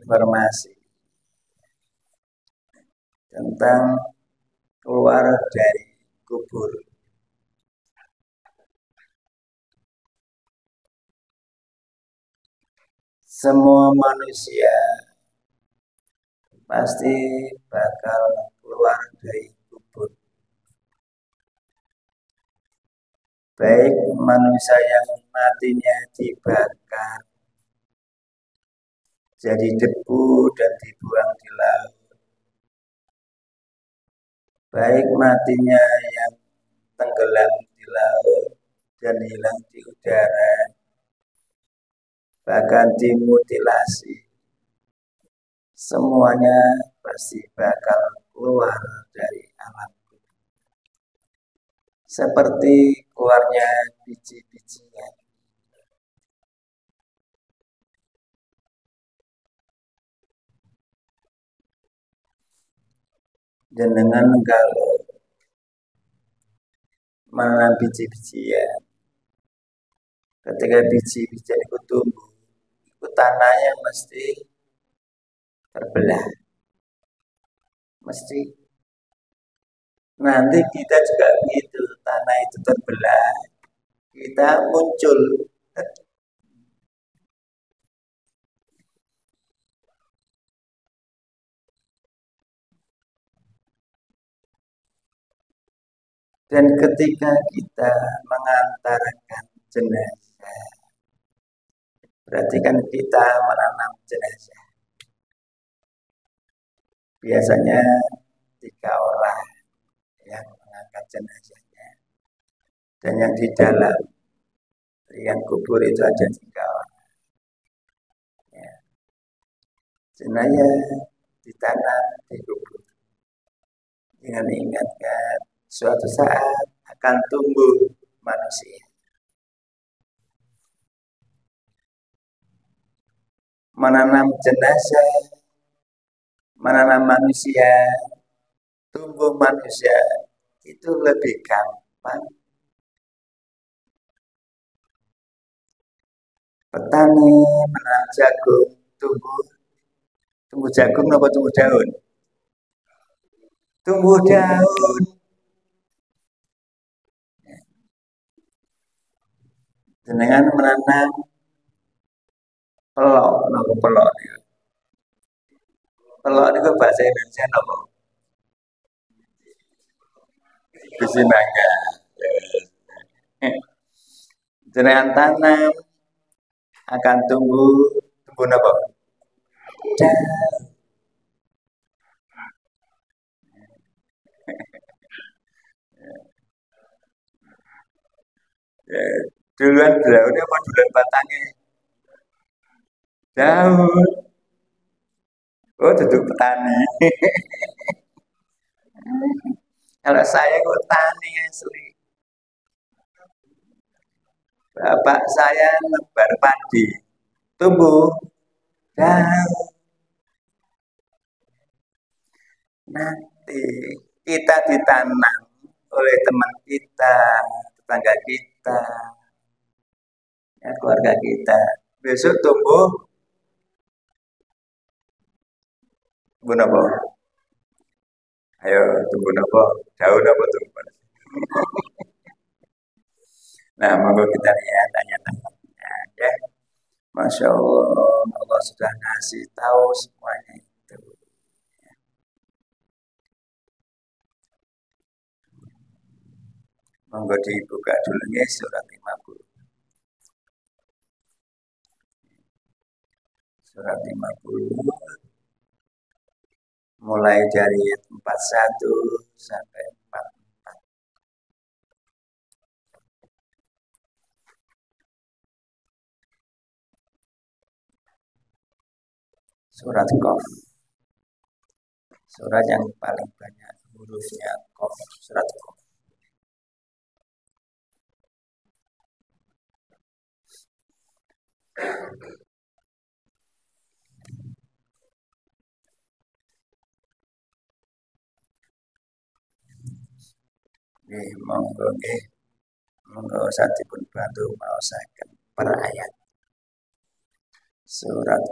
informasi tentang keluar dari kubur. Semua manusia pasti bakal keluar dari kubur. Baik manusia yang matinya dibakar jadi debu dan dibuang di laut, baik matinya yang tenggelam di laut dan hilang di udara, bahkan dimutilasi, semuanya pasti bakal keluar dari alam kubur. Seperti keluarnya biji-bijian. Jenengan kalau menanam biji-bijian, ketika biji-bijian itu tumbuh, itu tanahnya mesti terbelah. Mesti. Nanti kita juga begitu, tanah itu terbelah, kita muncul. Dan ketika kita mengantarkan jenazah, berarti kan kita menanam jenazah. Biasanya 3 orang yang mengangkat jenazahnya, dan yang di dalam yang kubur itu ada 3 orang. Ya. Jenazah ditanam di kubur dengan ingatkan suatu saat akan tumbuh manusia. Menanam jenazah, menanam manusia, tumbuh manusia itu lebih gampang. Petani menanam jagung, tumbuh jagung apa tumbuh daun? Tumbuh daun. Dengan menanam pelok, nopo pelok niku. Pelok niku bahasa Indonesia nopo? Biji mangga. Jenengan tanam akan tumbuh nopo? Daun. Duluan daunnya apa duluan batangnya? Daun. Oh, duduk petani. Kalau saya kok tani asli. Bapak saya nebar padi, tumbuh daun. Nanti kita ditanam oleh teman kita, tetangga kita, ya, keluarga kita. Besok tumbuh apa? Ayo tumbuh apa? Daun apa tumbuh? Nah, monggo kita lihat tanya-tanya. Ya. Masya Allah, Allah sudah ngasih tahu semuanya itu. Monggo dibuka dulu ya surat 50. Surat 50 mulai dari 41 sampai 44. Surat Qaf. Surat yang paling banyak hurufnya Qaf, surat Qaf. Monggo satipun bantu maosaken per ayat. Surat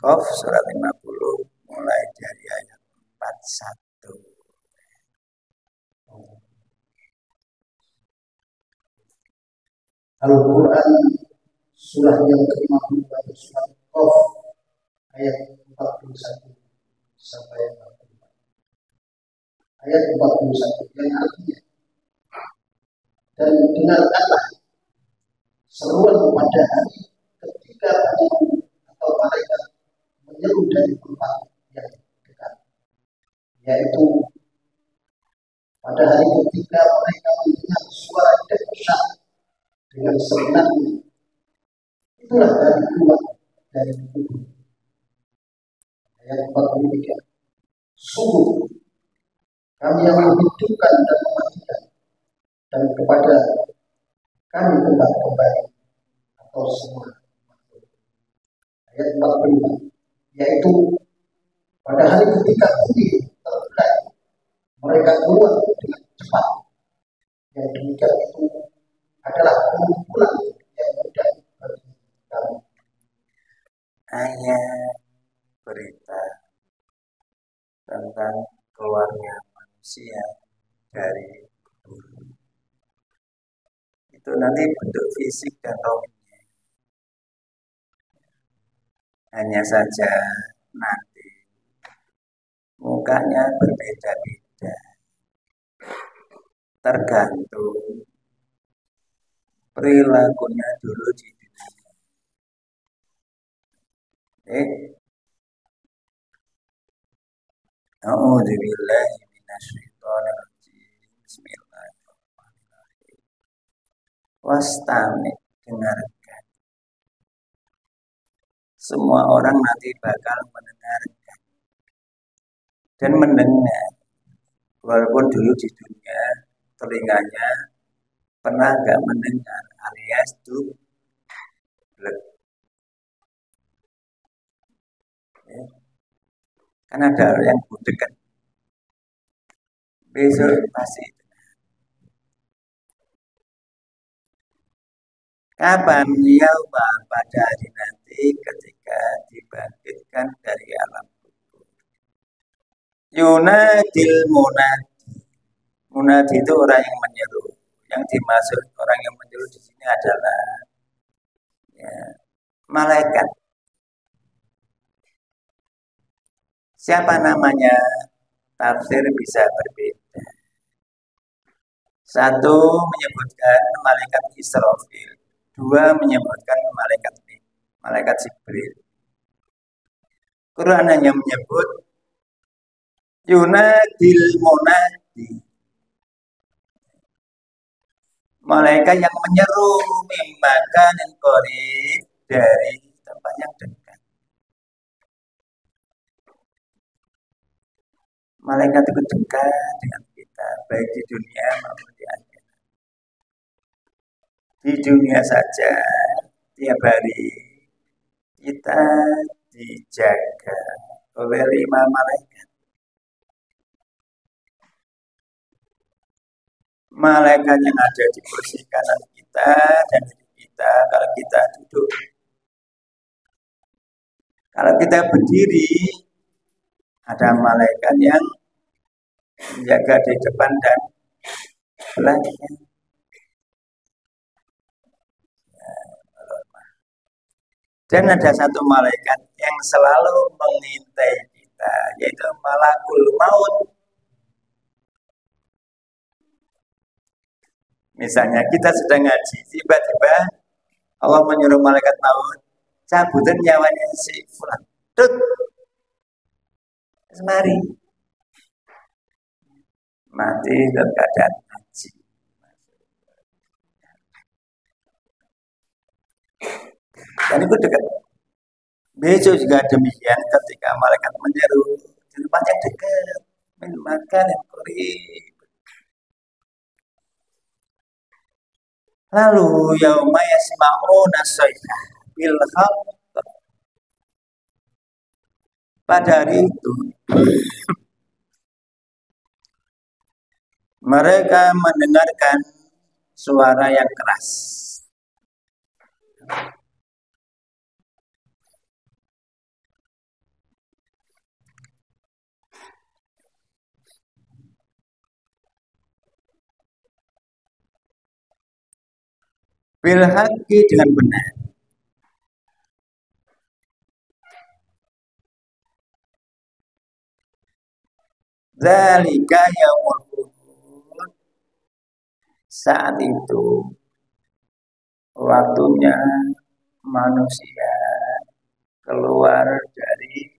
Qaf surat 50 mulai dari ayat 41. Al-Quran surah yang ke-50 surat Qaf ayat 41 sampai 44. Ayat 41 yang artinya, dan dengarkanlah seruan pada hari ketika penyeru atau malaikat menyeru dari tempat yang dekat, yaitu pada hari ketika mereka mendengar suara dahsyat dengan sebenarnya. Itulah dari keluar dari kubur. Ayat 43. Sungguh kami yang menghidupkan dan mematikan, dan kepada kami tempat kembali atau semua. Ayat 45, yaitu pada hari ketika bumi terbelah, mereka keluar dengan cepat. Yang demikian itu adalah kumpulan yang mudah bagi kami. Ayat berita tentang keluarnya manusia dari kubur. Itu nanti bentuk fisik dan rohnya. Hanya saja nanti mukanya berbeda-beda, tergantung perilakunya dulu di dunia. A'udzubillahi minasyaitonir rajim. Bismillahirrahmanirrahim. Wastami, dengarkan. Semua orang nanti bakal mendengarkan dan mendengar. Walaupun dulu di dunia telinganya pernah nggak mendengar alias dublek. Kan ada yang budek kan. Besok pasti. Kapan yauma, pada hari nanti ketika dibangkitkan dari alam kubur. Yunadil munadi. Munadi itu orang yang menyeru. Yang dimaksud orang yang menyeru di sini adalah ya, malaikat. Siapa namanya? Tafsir bisa berbeda. Satu menyebutkan malaikat Israfil, dua menyebutkan malaikat Jibril. Quran hanya menyebut Yunadil munadi, malaikat yang menyeru mimmakan yang qarib, dari tempat yang dekat. Malaikat itu dekat dengan kita, baik di dunia maupun di akhirat. Di dunia saja, tiap hari kita dijaga oleh 5 malaikat. Malaikat yang ada di kursi kanan kita dan di kita kalau kita duduk. Kalau kita berdiri, ada malaikat yang menjaga di depan dan belakang. Dan ada satu malaikat yang selalu mengintai kita, yaitu malakul maut. Misalnya kita sedang ngaji, tiba-tiba Allah menyuruh malaikat maut, cabutin nyawanya si fulan. Tut. Mari. Mati dalam keadaan ngaji. Dan itu dekat. Besok juga demikian ketika malaikat menyeru, di tempatnya dekat. Makan yang qarib. Lalu yauma yasma'una sayhah bil haqq. Pada hari itu mereka mendengarkan suara yang keras. bil haqqi dengan benar. Zalika yaumul khulud. Saat itu waktunya manusia keluar dari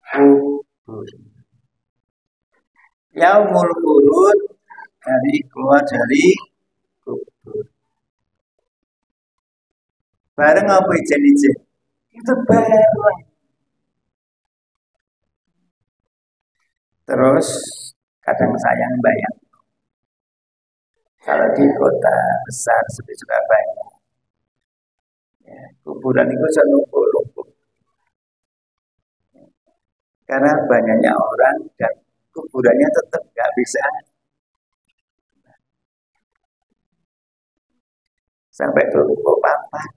kubur. Yaumul khulud, dari keluar dari kubur. Bareng apa ijen-ijen? Itu bareng. Terus kadang sayang bayang. Kalau di kota besar seperti Surabaya, ya, kuburan itu senumpuk-numpuk. Karena banyaknya orang dan kuburannya tetap nggak bisa sampai tumpuk papat.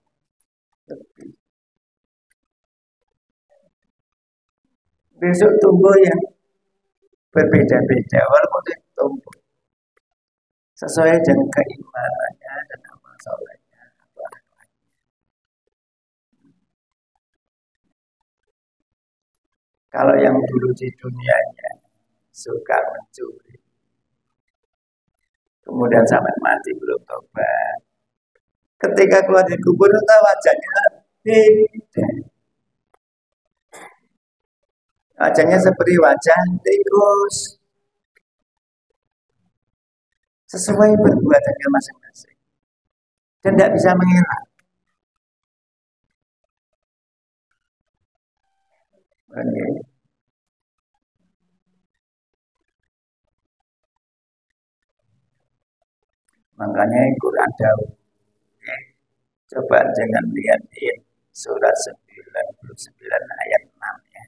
Besok tumbuh yang berbeda-beda walaupun tumbuh sesuai dengan keimanannya dan amal solehnya. Kalau yang dulu di dunianya suka mencuri, kemudian sampai mati belum tobat, ketika keluar dari kubur itu wajahnya beda. Wajahnya seperti wajah tikus, sesuai perbuatannya masing-masing dan tidak bisa mengelak. Okay. Makanya Quran jauh. Coba jangan lihat di surat 99 ayat 6 ya.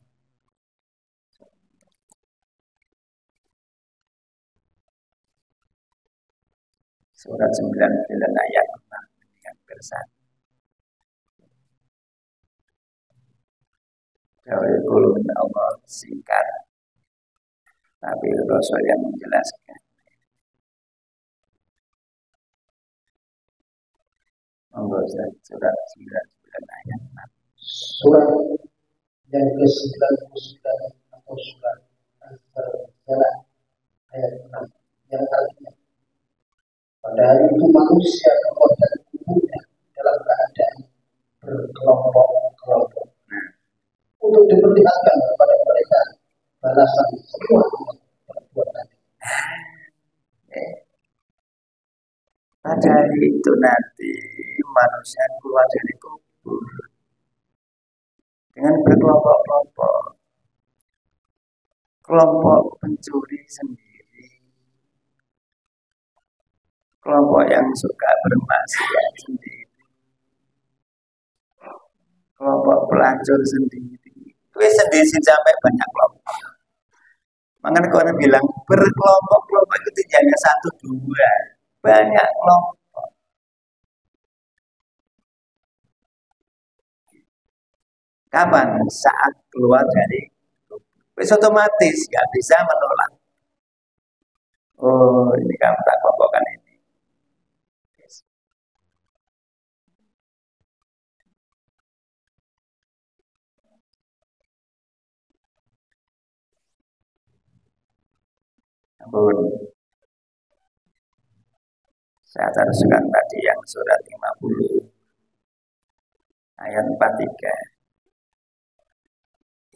Surat 99 ayat 6 yang bersatu. Jauh kulun Allah singkat, tapi Rasul yang menjelaskan. Surat 99 ayat 6. Surat yang ke-99 atau surat Al-Jalan ayat 6 yang artinya pada hari itu manusia keluar dari kuburnya dalam keadaan berkelompok-kelompok untuk diperlihatkan kepada mereka balasan semua perbuatan. Pada hari itu nanti manusia keluar dari kubur dengan berkelompok-kelompok. Kelompok pencuri sendiri, kelompok yang suka bermaksiat sendiri, kelompok pelacur sendiri. Itu sendiri sampai banyak kelompok. Makanya kalau bilang berkelompok-kelompok itu tidak hanya satu dua, banyak kelompok. Kapan? Saat keluar dari kubur. Otomatis nggak bisa menolak. Oh, ini kamu tak kelompokkan ini. Ampun. Saya teruskan tadi yang surat 50 ayat 43.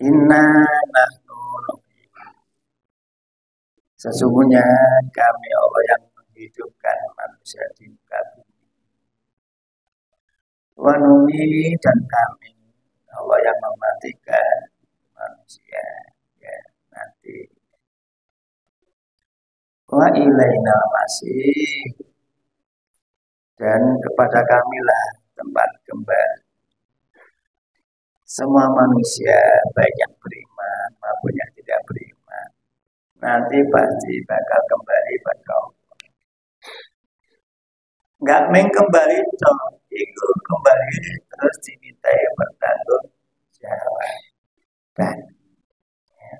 Inna nahnu sesungguhnya kami Allah yang menghidupkan manusia di muka bumi. Wa numi dan kami Allah yang mematikan manusia ya nanti. Wa ilaina masih dan kepada kamilah tempat kembali. Semua manusia baik yang beriman maupun yang tidak beriman nanti pasti bakal kembali pada Allah. Enggak kembali toh, itu kembali terus dimintai bertanggung jawab. Dan ya,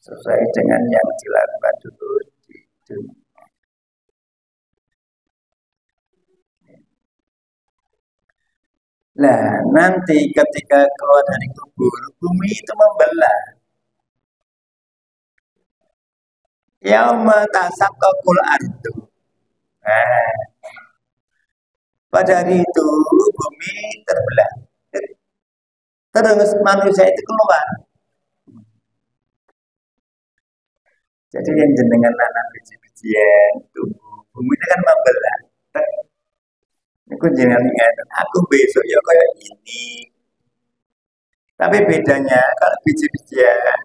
sesuai dengan yang dilakukan dulu di dunia. Nah, nanti ketika keluar dari kubur, bumi itu membelah. Yauma tasaqqaqul ardu. Nah, pada hari itu bumi terbelah. Terus manusia itu keluar. Jadi yang jenengan nanam biji-bijian, tumbuh, bumi itu kan membelah. Aku jenengan ingat, aku besok ya kayak ini. Tapi bedanya kalau biji-bijian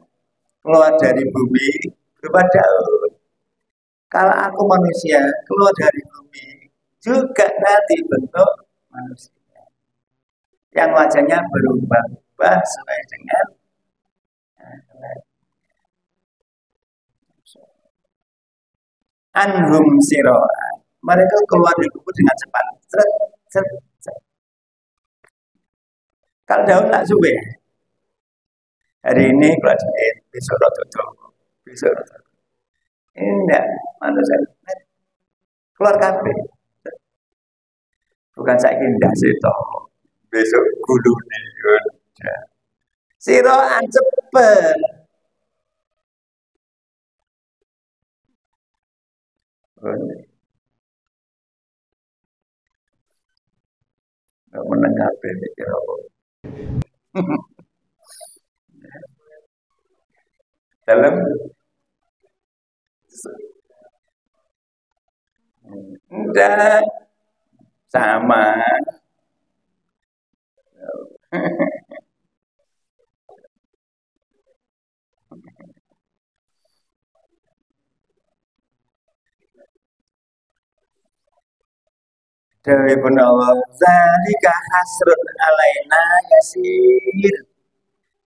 keluar dari bumi berupa daun. Kalau aku manusia keluar dari bumi juga nanti bentuk manusia yang wajahnya berubah-ubah sesuai dengan anhum siroa. Mereka keluar dari kubur dengan cepat. Seret, seret, seret. Kalau daun tak suwe. Hari ini keluar dari besok rototo, besok rototo. Ini enggak manusia keluar kafe. Bukan saya indah sih toh. Besok gulu nih. Siroan cepet. Nggak menanggapi mikir apa. Dalam enggak sama. Dari pun Allah, zalika hasrun alaina yasir.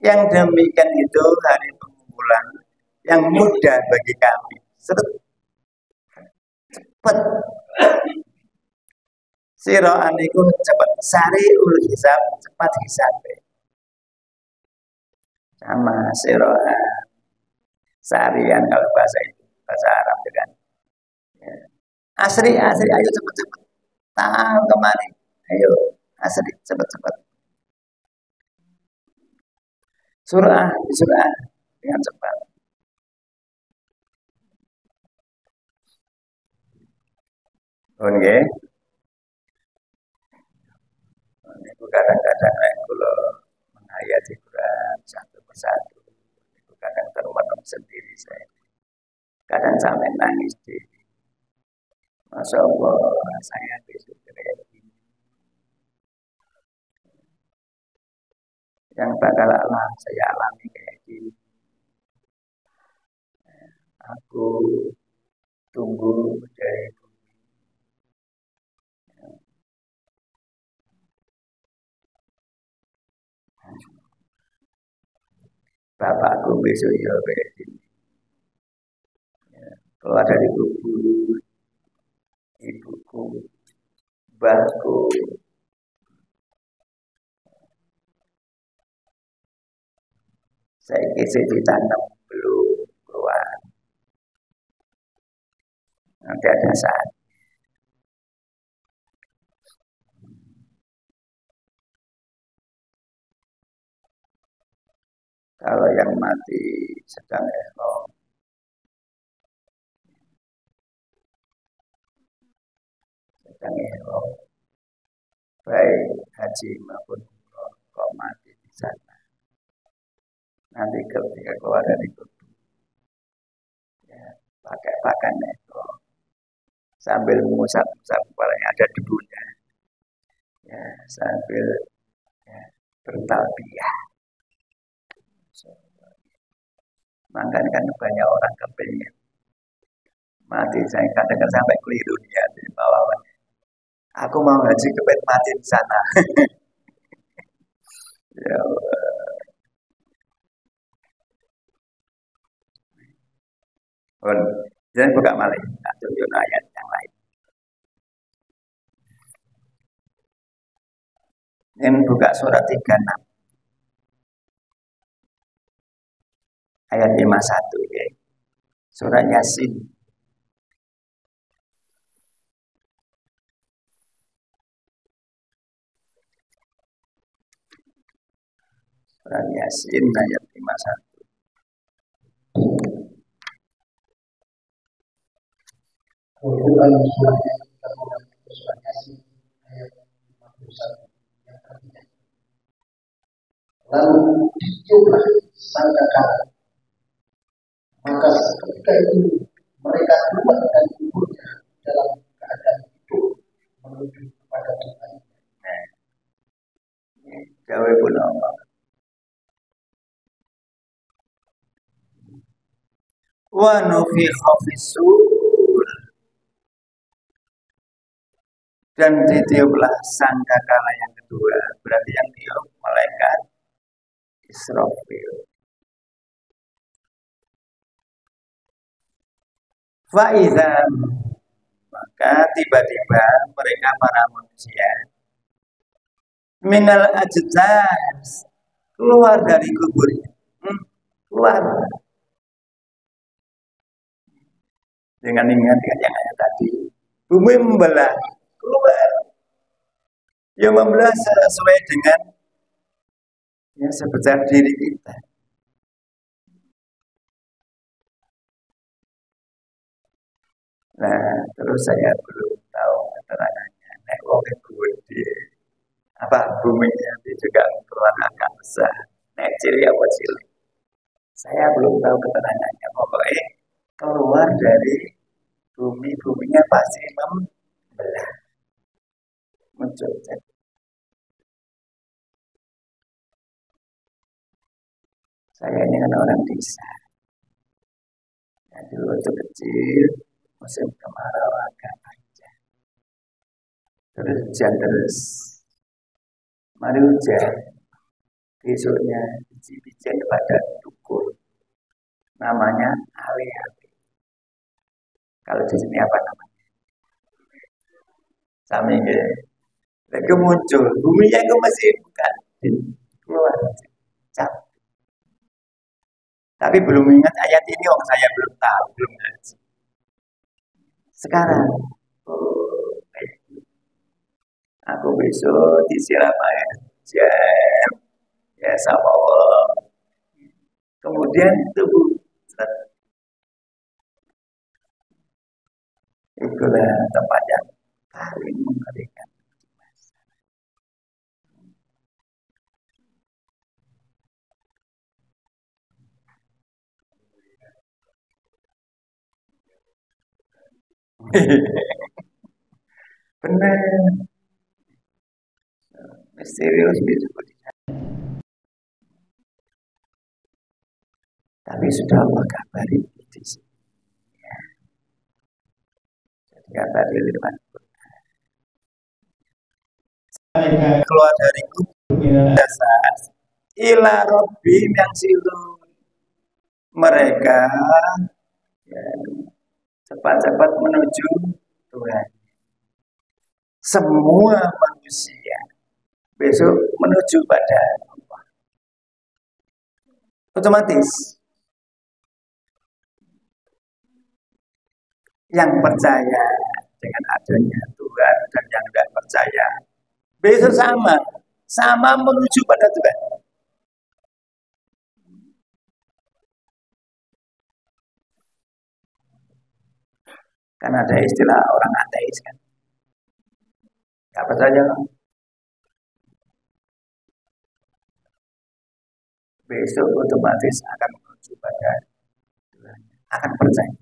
Yang demikian itu hari pengumpulan yang mudah bagi kami. Cepet. Siroan itu cepat. Sari ul hisab, cepat hisab. Sama siroan. Sarian kalau bahasa itu, bahasa Arab kan. Ya. Asri, ayo cepat-cepat. Tahu kemari. Ayo, asri, cepat-cepat. Surah, dengan cepat. Oke. Itu kadang-kadang kalau menghayati Quran satu persatu, itu kadang termenung sendiri saya. Kadang sampai nangis di, Masya Allah, saya besok kayak gini. Yang bakal saya alami kayak gini. Aku tunggu dari bapakku besok ya kayak gini. Keluar dari kubur, ibuku, mbahku, saya kisi ditanam belum keluar. Nanti ada saat. Kalau yang mati sedang ihram, baik haji maupun umroh, kok mati di sana. Nanti ketika keluar dari kubur, ya, pakai pakaian ihram sambil mengusap-usap kepalanya ada debunya, ya, sambil ya, bertalbiyah. Makanya kan banyak orang kepingin mati, saya kadang-kadang sampai keliru dia di bawah. Aku mau haji kepingin mati di sana. Ya Allah. Jangan buka malah, tak tunjuk ayat yang lain. Yang buka surat 36 ayat 51 ya. Surah Yasin. Surat Yasin ayat 51. Kemudian surat yang kita mulai surat Yasin ayat 51 yang artinya lalu ditiuplah sangkakala, maka ketika itu mereka keluar dari kuburnya dalam keadaan hidup menuju kepada Tuhan. Jawab pun Allah. Wa nufikha fis-sur, dan ditiuplah sangkakala yang kedua, berarti yang tiup malaikat Israfil. Fa'idhan, maka tiba-tiba mereka para manusia minal ajdas, keluar dari kuburnya, keluar dengan ingat yang ayat tadi, bumi membelah, keluar, yang membelah sesuai dengan yang sebesar diri kita. Nah, terus saya belum tahu keterangannya. Nek wong gede, apa buminya juga keluar agak besar. Nek cilik apa cilik? Saya belum tahu keterangannya. Pokoknya keluar dari buminya pasti membelah, muncul. Saya ini kan orang desa. Dulu waktu kecil, musim kemarau agak panjang. Terus hujan terus. Mari hujan. Besoknya biji-bijian pada dukur. Namanya ali-ali. Kalau di sini apa namanya? Saminge. Lagi muncul. Buminya itu masih bukan keluar. Cap. Tapi belum ingat ayat ini, saya belum tahu, belum ngaji. Sekarang, aku besok disiram air hujan, ya sama Allah. Kemudian tubuh, itulah tempat yang paling mengerikan. Benar, misterius disebut. Tapi sudah Allah kabari di sini. Ya. Jadi kata di firman keluar dari kubur dasar ila Rabbim yang silu, mereka ya, cepat-cepat menuju Tuhan. Semua manusia besok menuju pada Allah. Otomatis yang percaya dengan adanya Tuhan dan yang tidak percaya besok sama menuju pada Tuhan. Kan ada istilah orang ateis kan. Gak percaya kan? Besok otomatis akan menuju pada Tuhan. Akan percaya.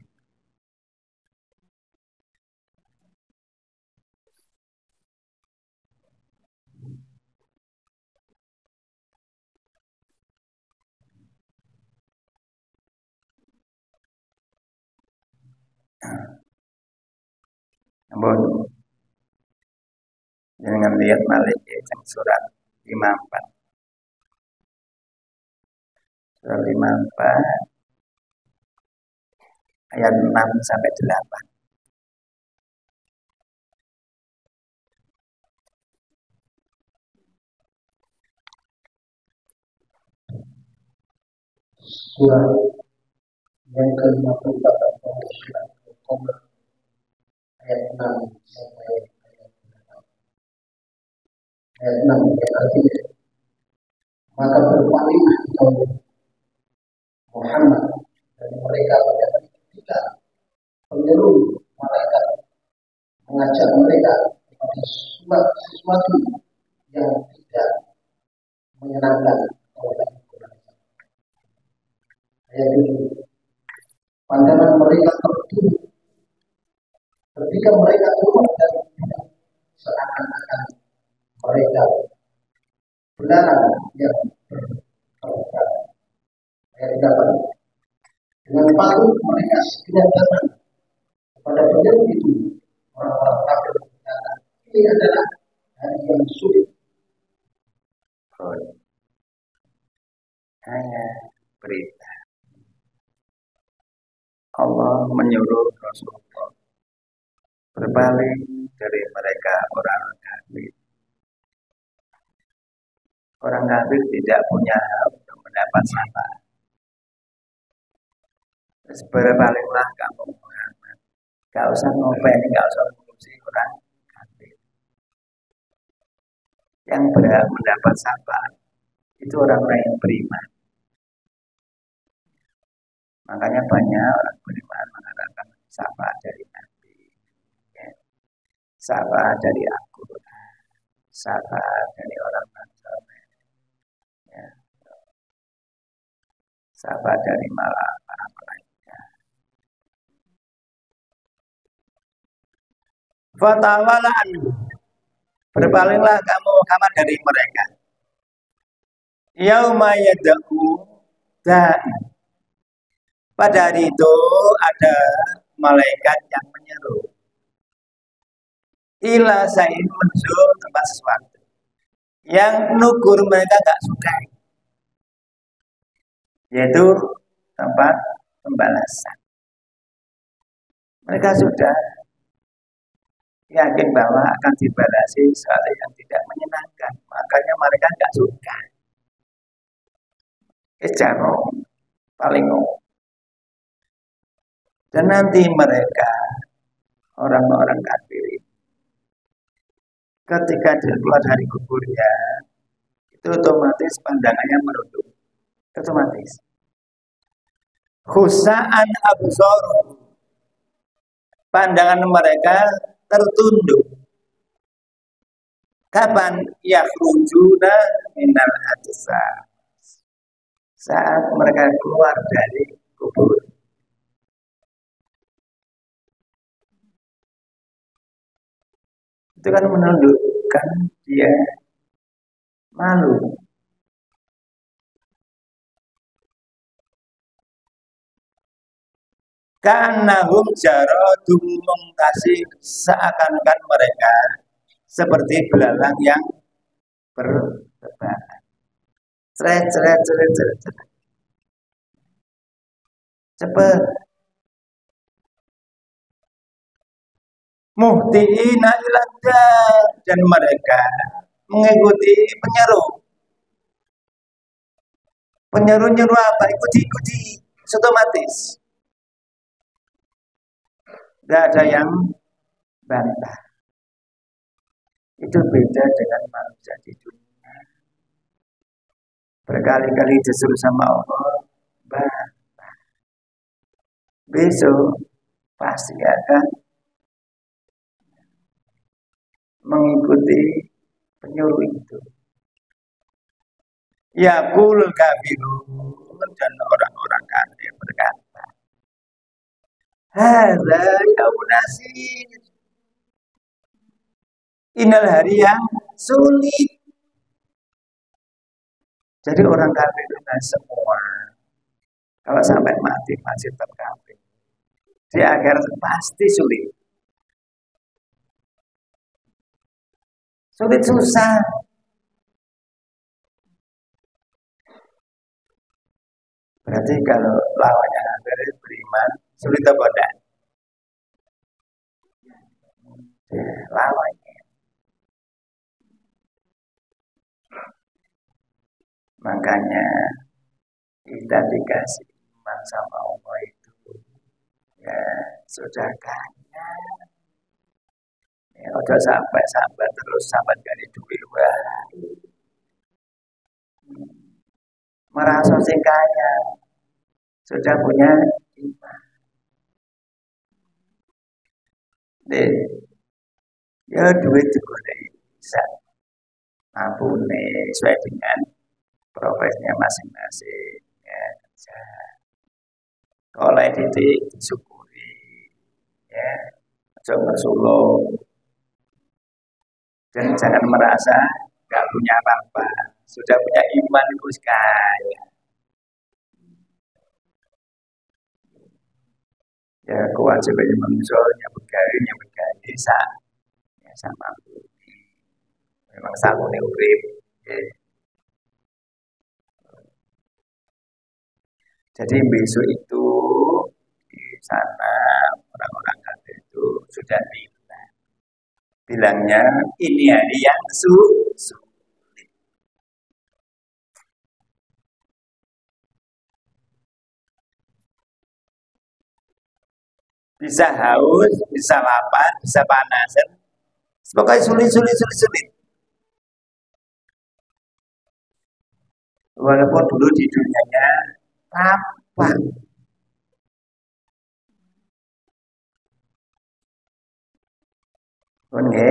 Namun jangan lihat Malik yang surat 54. Surat 54 ayat 6 sampai 8. Surat yang ke-54 surat Al-Qamar ayat 6 sampai ayat 8. Ayat 6 yang artinya maka berpalinglah engkau Muhammad dari mereka pada ketika penyeru malaikat mengajak mereka kepada sesuatu yang tidak menyenangkan oleh Al-Quran. Ayat itu, pandangan mereka tertutup ketika mereka keluar dari dunia, seakan-akan mereka belalang yang berterbangan. Ayat 8, dengan patuh mereka tidak datang kepada penyeru itu. Orang-orang kafir berkata, ini adalah hari yang sulit. Hanya berita Allah menyuruh Rasulullah berpaling dari mereka orang kafir. Orang kafir tidak punya hak untuk mendapat syafaat. Terus berpalinglah kamu Muhammad. Gak usah ngopeni, gak usah ngurusi orang kafir. Yang berhak mendapat syafaat itu orang-orang yang beriman. Makanya banyak orang beriman mengatakan syafaat dari Nabi, ya. Syafaat dari Al-Quran, syafaat dari orang soleh, ya. Syafaat dari para malaikat. Fatawala anhu, berpalinglah kamu Muhammad dari mereka. Yauma yad'u da'i, pada hari itu ada malaikat yang menyeru ila sa'in menuju tempat sesuatu yang nugur mereka gak suka, yaitu tempat pembalasan. Mereka sudah yakin bahwa akan dibalasi sesuatu yang tidak menyenangkan, makanya mereka gak suka. Jarong paling dan nanti mereka orang-orang kafir ketika keluar dari kuburnya itu otomatis pandangannya merunduk, otomatis khusa'an absaruhum, pandangan mereka tertunduk. Kapan? Yakhrujuna minal ajsam, saat mereka keluar dari kubur. Itu kan menunjukkan dia malu. Kanahum jaradum muntasir, seakan-akan mereka seperti belalang yang bertebaran. Ceret. Cepat. Muhtiina iladda, dan mereka mengikuti penyeru. Penyeru apa? Ikuti, otomatis. Tidak ada yang bantah. Itu beda dengan manusia di dunia. Berkali-kali disuruh sama Allah, bantah. Besok pasti akan mengikuti penyuruh itu. Yaqul kafirun, dan orang-orang kafir berkata, hadza yaumun asir, inilah hari yang sulit. Jadi orang kafir itu semua kalau sampai mati masih tetap kafir. Di akhir pasti sulit. Sulit susah. Berarti kalau lawannya kafir beriman, sulit apa enggak? Lawannya. Makanya kita dikasih iman sama Allah itu ya sudah kaya. Ya, udah sampai terus sampai dari duit. merasa sing kaya, sudah punya iman. Deh, ya duit juga bisa ampune sesuai dengan profesinya masing-masing. Ya, oleh titik disyukuri, ya, jangan sulung dan jangan merasa nggak punya apa-apa, sudah punya iman itu kaya. Ya kewajibannya manusia yang bergawe ya sama memang satu urip. Ya. Jadi besok itu di sana orang-orang kafir itu sudah bilangnya ini hari yang sulit. Bisa haus, bisa lapar, bisa panas. Pokoknya sulit. Walaupun dulu di dunianya lapang. Oke.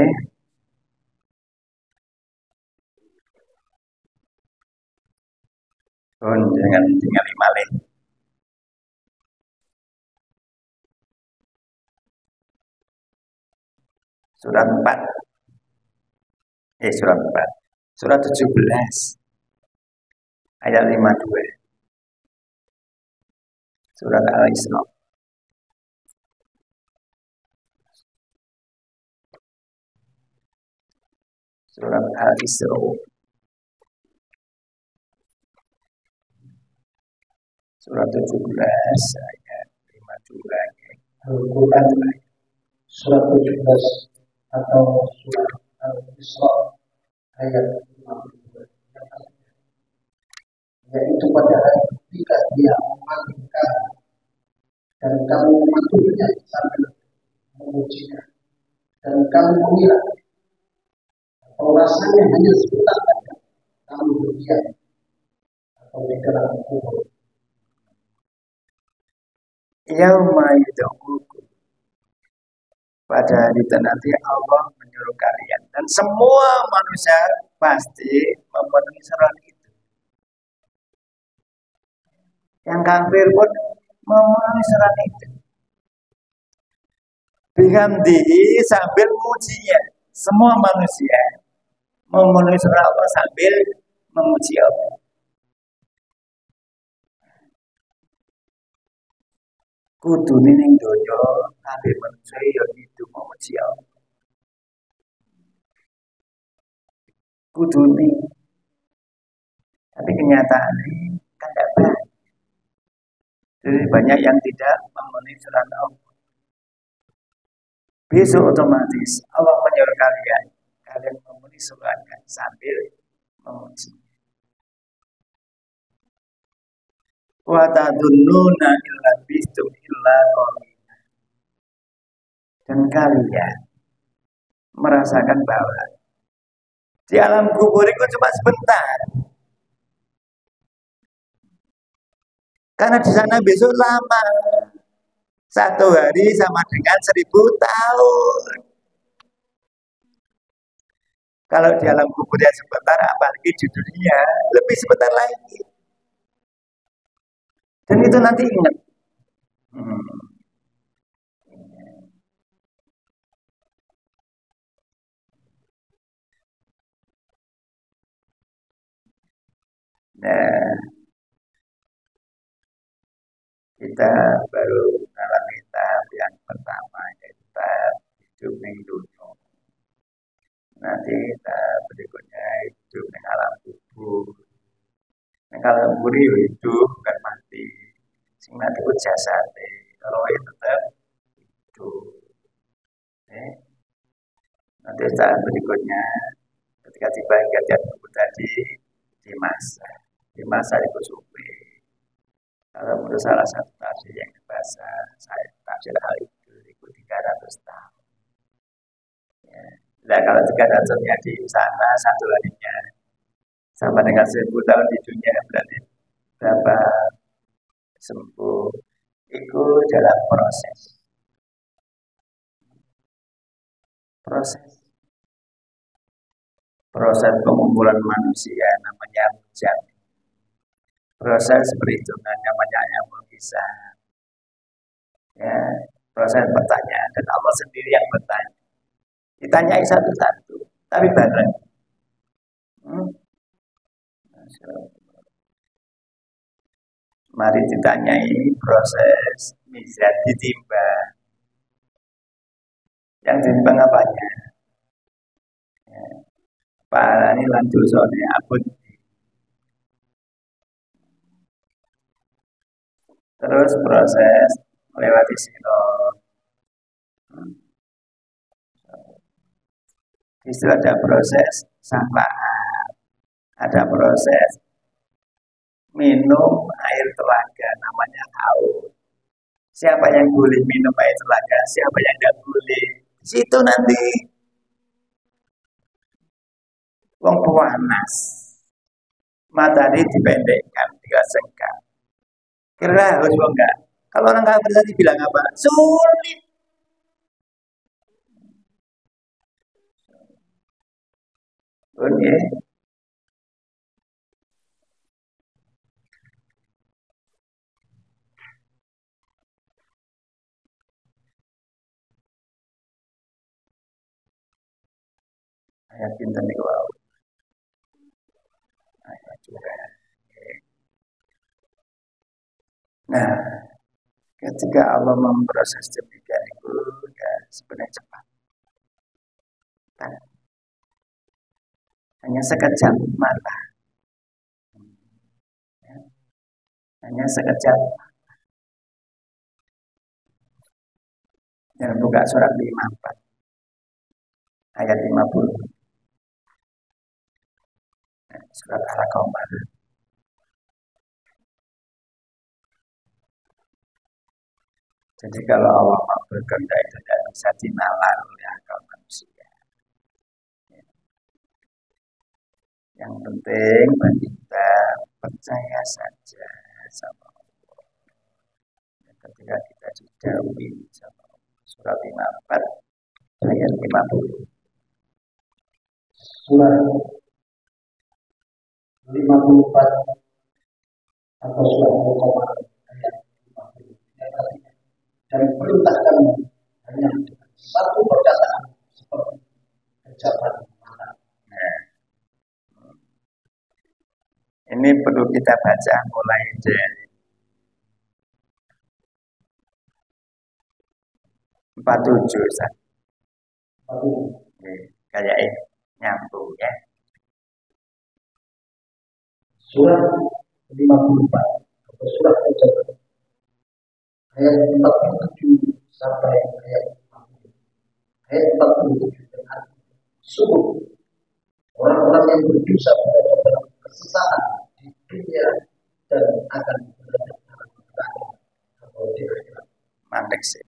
Jangan tinggal malih. Surat 4. Surat 4. Surat 17. Ayat 52. Surat Al-Isra. Surat Al-Isra. Surat 17 ayat 52. Al-Quran surat 17 atau surat Al-Isra ayat 52. Yaitu pada hari ketika dia memanggilkan dan kamu memanggilnya sambil memujinya dan kamu mengira atau rasanya hanya sebentar saja kamu berdiam atau di dalam kubur. Yauma yad'ukum, pada hari itu nanti Allah menyuruh kalian dan semua manusia pasti memenuhi seruan itu. Yang kafir pun memenuhi seruan itu. Bihamdihi, sambil mujinya. Semua manusia memenuhi seruan Allah sambil memuji Allah. Kudu ning donya kabeh manusia ya itu memuji Allah. Kudu ning. Tapi kenyataannya kan tidak baik. Jadi banyak yang tidak memenuhi seruan Allah. Besok otomatis Allah menyuruh kalian memenuhi seruannya sambil memuji. Wa tadunnuna illa bistum illa qalina. Dan kalian merasakan bahwa di alam kubur itu cuma sebentar. Karena di sana besok lama. 1 hari sama dengan 1000 tahun. Kalau di alam kubur yang sebentar, apalagi di dunia lebih sebentar lagi. Dan itu nanti ingat. Nah, kita baru mengalami tahap yang pertama, yaitu tahap hidup di dunia. Nanti tahap berikutnya hidup di alam kubur. Nah, kalau kubur hidup bukan mati. Sing mati itu jasad. Kalau itu tetap hidup. Nanti tahap berikutnya ketika tiba kejadian kubur tadi di masa itu supi. Kalau menurut salah satu tafsir yang dibaca, saya tafsir hal itu 1300 tahun. Ya. Nah kalau 300-nya di sana 1 harinya sama dengan 1000 tahun di dunia berarti berapa sembuh, itu dalam proses pengumpulan manusia namanya hujan, proses perhitungan namanya yang bisa, ya, proses pertanyaan, dan Allah sendiri yang bertanya, ditanyai satu-satu tapi bareng. Mari ditanyai proses mizan ditimbang. Yang ditimbang apanya? Ya. Parani lan dosane abot. Terus proses melewati sirat. Itu ada proses syafaat, ada proses minum air telaga namanya haud. Siapa yang boleh minum air telaga, siapa yang tidak boleh. Di situ nanti wong panas, matahari dipendekkan 3 sengkak. Kira harus enggak? Kalau orang kafir tadi bilang apa? Sulit. Oke. Ayat pinten niku wae. Ayat juga. Nah, ketika Allah memproses demikian itu ya sebenarnya cepat. Kan? Hanya sekejap mata. Ya. Hanya sekejap. Dan buka surat 54 ayat 50. Nah, surat Al-Qamar. Jadi kalau Allah mau berkehendak itu tidak bisa dinalar oleh akal manusia. Yang penting bagi kita percaya saja sama Allah. Ketika kita dijauhi sama Allah. Surat 54 ayat 50. Surat 54 atau surat Al-Qamar ayat 50. Dan perintah kami hanya satu perkataan seperti kejapan mata. Nah, ini perlu kita baca mulai dari 47 Ustaz. Kayak nyambung ya. Surat 54 atau surat Al-Qamar ayat 47 sampai ayat 50. Ayat 47 dengan sungguh orang-orang yang berdosa berada dalam kesesatan di dunia dan akan berada dalam neraka atau di akhirat. Mandek sih.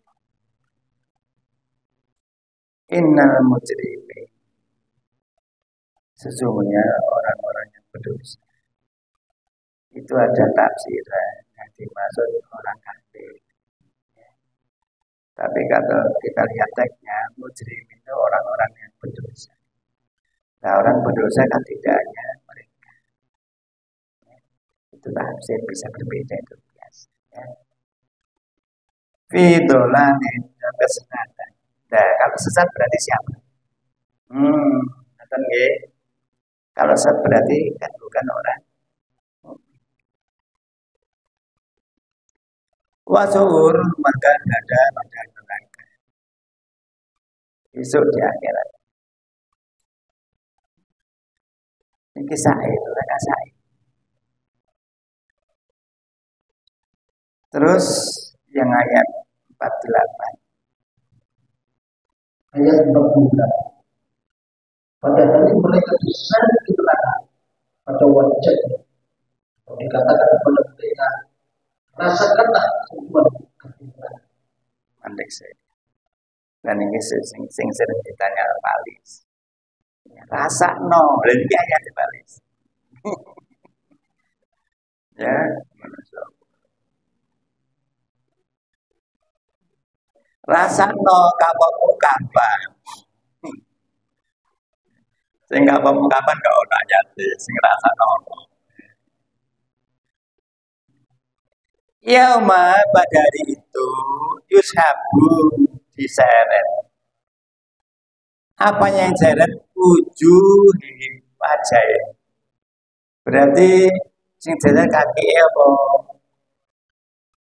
Innal mujrimin, sesungguhnya orang-orang yang berdosa itu ada tafsiran yang dimaksud orang kafir. Tapi kalau kita lihat teksnya, mujrimin itu orang-orang yang berdosa. Nah, orang berdosa kan tidak hanya mereka. Itu tafsir bisa berbeda, itu biasa. Ya. Fidolanin kesesatan. Nah, kalau sesat berarti siapa? Nonton nggih. Kalau sesat berarti kan bukan orang. Wasuhur maka ada pada neraka. Besok di akhirat. Ini kisah itu mereka saya. Terus yang ayat 48. Ayat 48. Pada hari mereka diseret ke neraka pada wajahnya. Kalau dikatakan kepada mereka, rasakanlah sentuhan kehadiran. Mandek saya. Dan ini sing sering ditanya Palis. Ya, rasa no, dan dia ayat Palis. Ya, rasakno kapokmu kapan? Sing kapokmu kapan gak ono ayate, sing rasakno. Yauma pada hari itu yushabu diseret. Apa yang seret? Wujuh wajah. Berarti sing seret kaki apa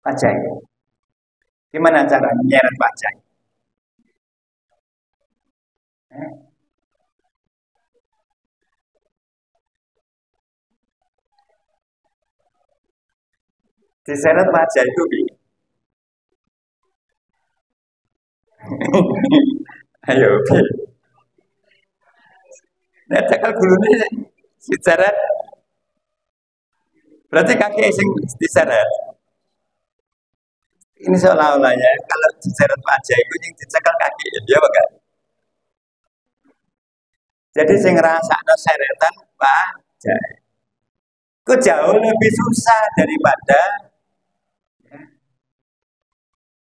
wajah? Gimana cara nyeret wajah? Diseret wajah itu ayo nah cakal gulune diseret berarti kaki sing diseret ini seolah-olah ya kalau diseret wajah itu yang dicekal kaki ya enggak jadi sing ngrasakno seretan wajah itu jauh lebih susah daripada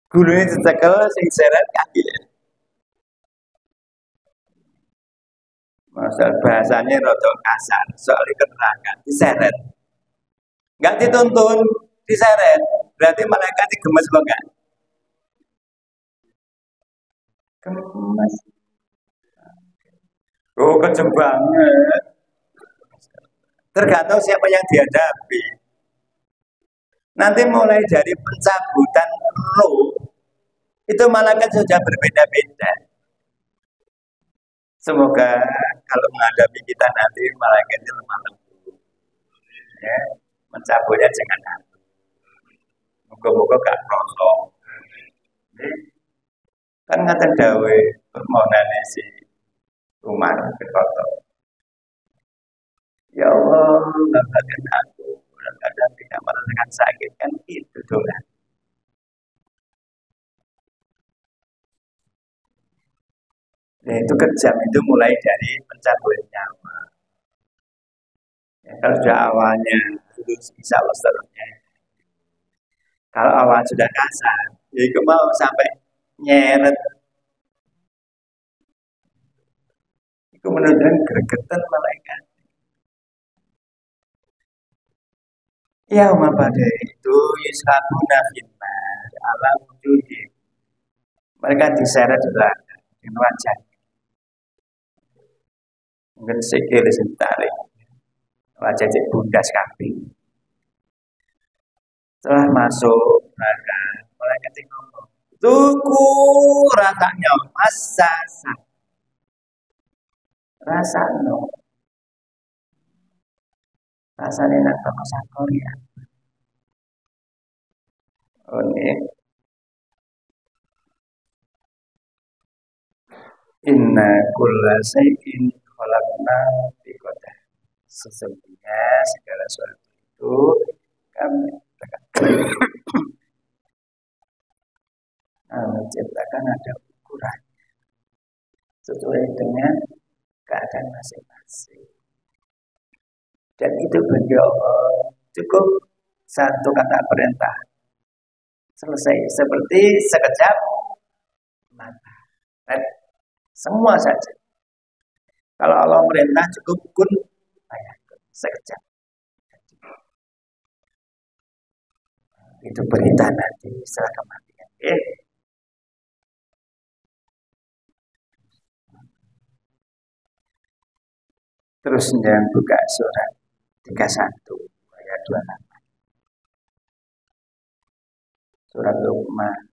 gulune dicekel sing seret kaki ya. Masal bahasanya rada kasar, soalnya keterangan diseret. Enggak dituntun, diseret. Berarti malaikat digemes apa enggak? Gemes. Oh, kejem banget. Tergantung siapa yang dihadapi. Nanti mulai dari pencabutan roh, itu malaikat sudah berbeda-beda. Semoga kalau menghadapi kita nanti malaikatnya lemah lembut, ya, mencabutnya jangan hati. Moga-moga gak kroso. Kan ngaten dawe permohonane si Umar bin Khattab. Ya Allah, lambatkan aku, kadang tidak merasakan sakit kan itu doa. Ya, itu kejam itu mulai dari pencabulan nyawa. Ya, kalau sudah awalnya itu bisa Allah seterusnya. Kalau awal sudah kasar, ya itu mau sampai nyeret. Itu menunjukkan gregetan malaikat. Ya umat pada itu yushabuna finnar ala wujuhi. Mereka diseret dengan wajah. Mungkin sikil sentarik. Wajah cek bundas kambing. Setelah masuk neraka, malaikat ngomong, tuku rasanya masasa. Rasanya rasanya nak sama Korea. Oh ini inna kulla shay'in khalaqnahu biqadar. Sesungguhnya segala sesuatu itu kami menciptakan ada ukuran sesuai dengan keadaan masing-masing. Dan itu bagi Allah cukup satu kata perintah selesai seperti sekejap mata. Dan semua saja. Kalau Allah merintah cukup kun fayakun sekejap. Itu berita nanti setelah kematian. Terus jangan buka surat 31 ayat 28. Surat Luqman.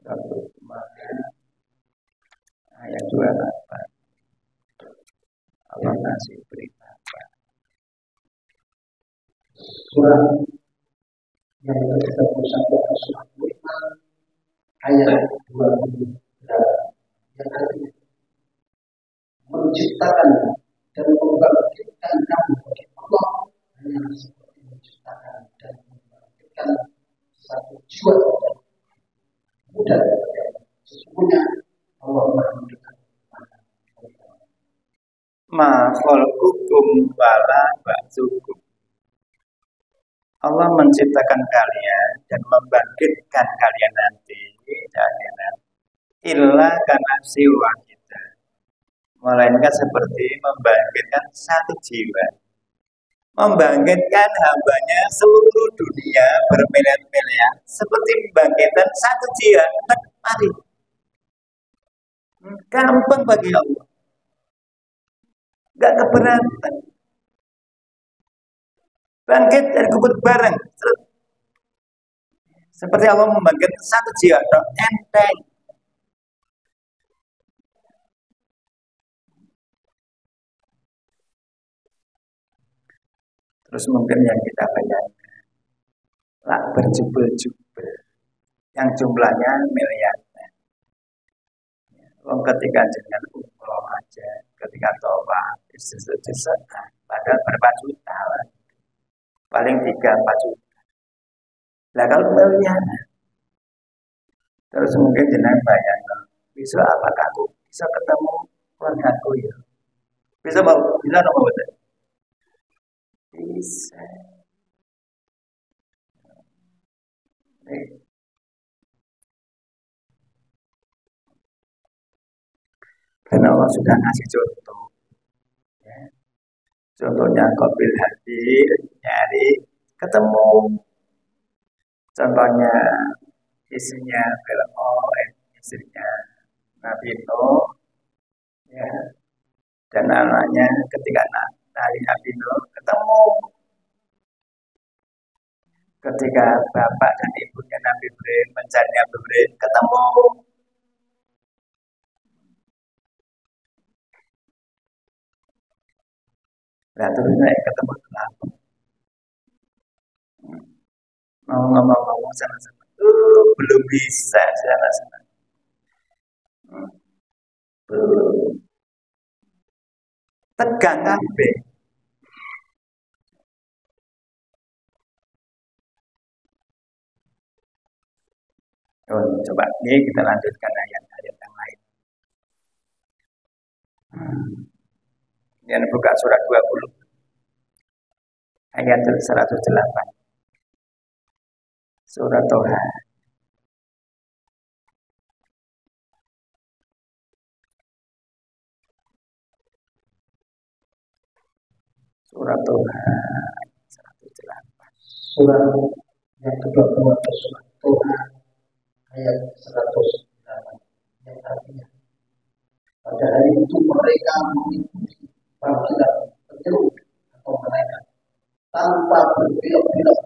Surat Luqman ayat 28. Allah kasih berita apa? Surat yang ke-31 surat Luqman ayat 28 yang artinya menciptakan dan membangkitkan kamu bagi Allah hanya seperti menciptakan dan membangkitkan satu jiwa saja. Mudah sesungguhnya Allah Maha mendengar, Maha ma khalqukum wala ba'tsukum. Allah menciptakan kalian dan membangkitkan kalian nanti di akhirat illa karena siwa kita, melainkan seperti membangkitkan satu jiwa, membangkitkan hambanya seluruh dunia bermiliar-miliar seperti membangkitkan satu jiwa. Mari, gampang bagi Allah, gak keberatan. Bangkit dari kubur bareng, seperti Allah membangkitkan satu jiwa, enteng. Terus mungkin yang kita bayangkan, lah berjubel-jubel, yang jumlahnya miliarnya. Ketika dengan umroh aja, ketika tawaf, istirahat, padahal berapa juta lah. Paling 3-4 juta. Lah kalau miliar, terus mungkin jenengan bayangkan, bisa apakah aku bisa ketemu keluarga aku ya? Bisa mau, bisa mau betul? Bisa. Karena Allah sudah ngasih contoh. Ya. Contohnya Qabil hadir, nyari, ketemu. Contohnya istrinya Fir'aun, istrinya Nabi Nuh, ya. Dan anaknya ketika Nabi Nuh ketemu. Ketika bapak dan ibunya Nabi Ibrahim mencari Nabi Ibrahim ketemu. Nah terus naik ketemu kenapa? Mau ngomong sama-sama. Belum bisa sana-sana. Tegang kabeh. Coba ini kita lanjutkan ayat-ayat yang lain. Yang buka surat 20 ayat 108. Surat Toha. Surat Toha 108. Surat yang kedua surat Toha ayat 108 yang artinya pada hari itu mereka mengikuti panggilan penyeru atau malaikat tanpa berbelok-belok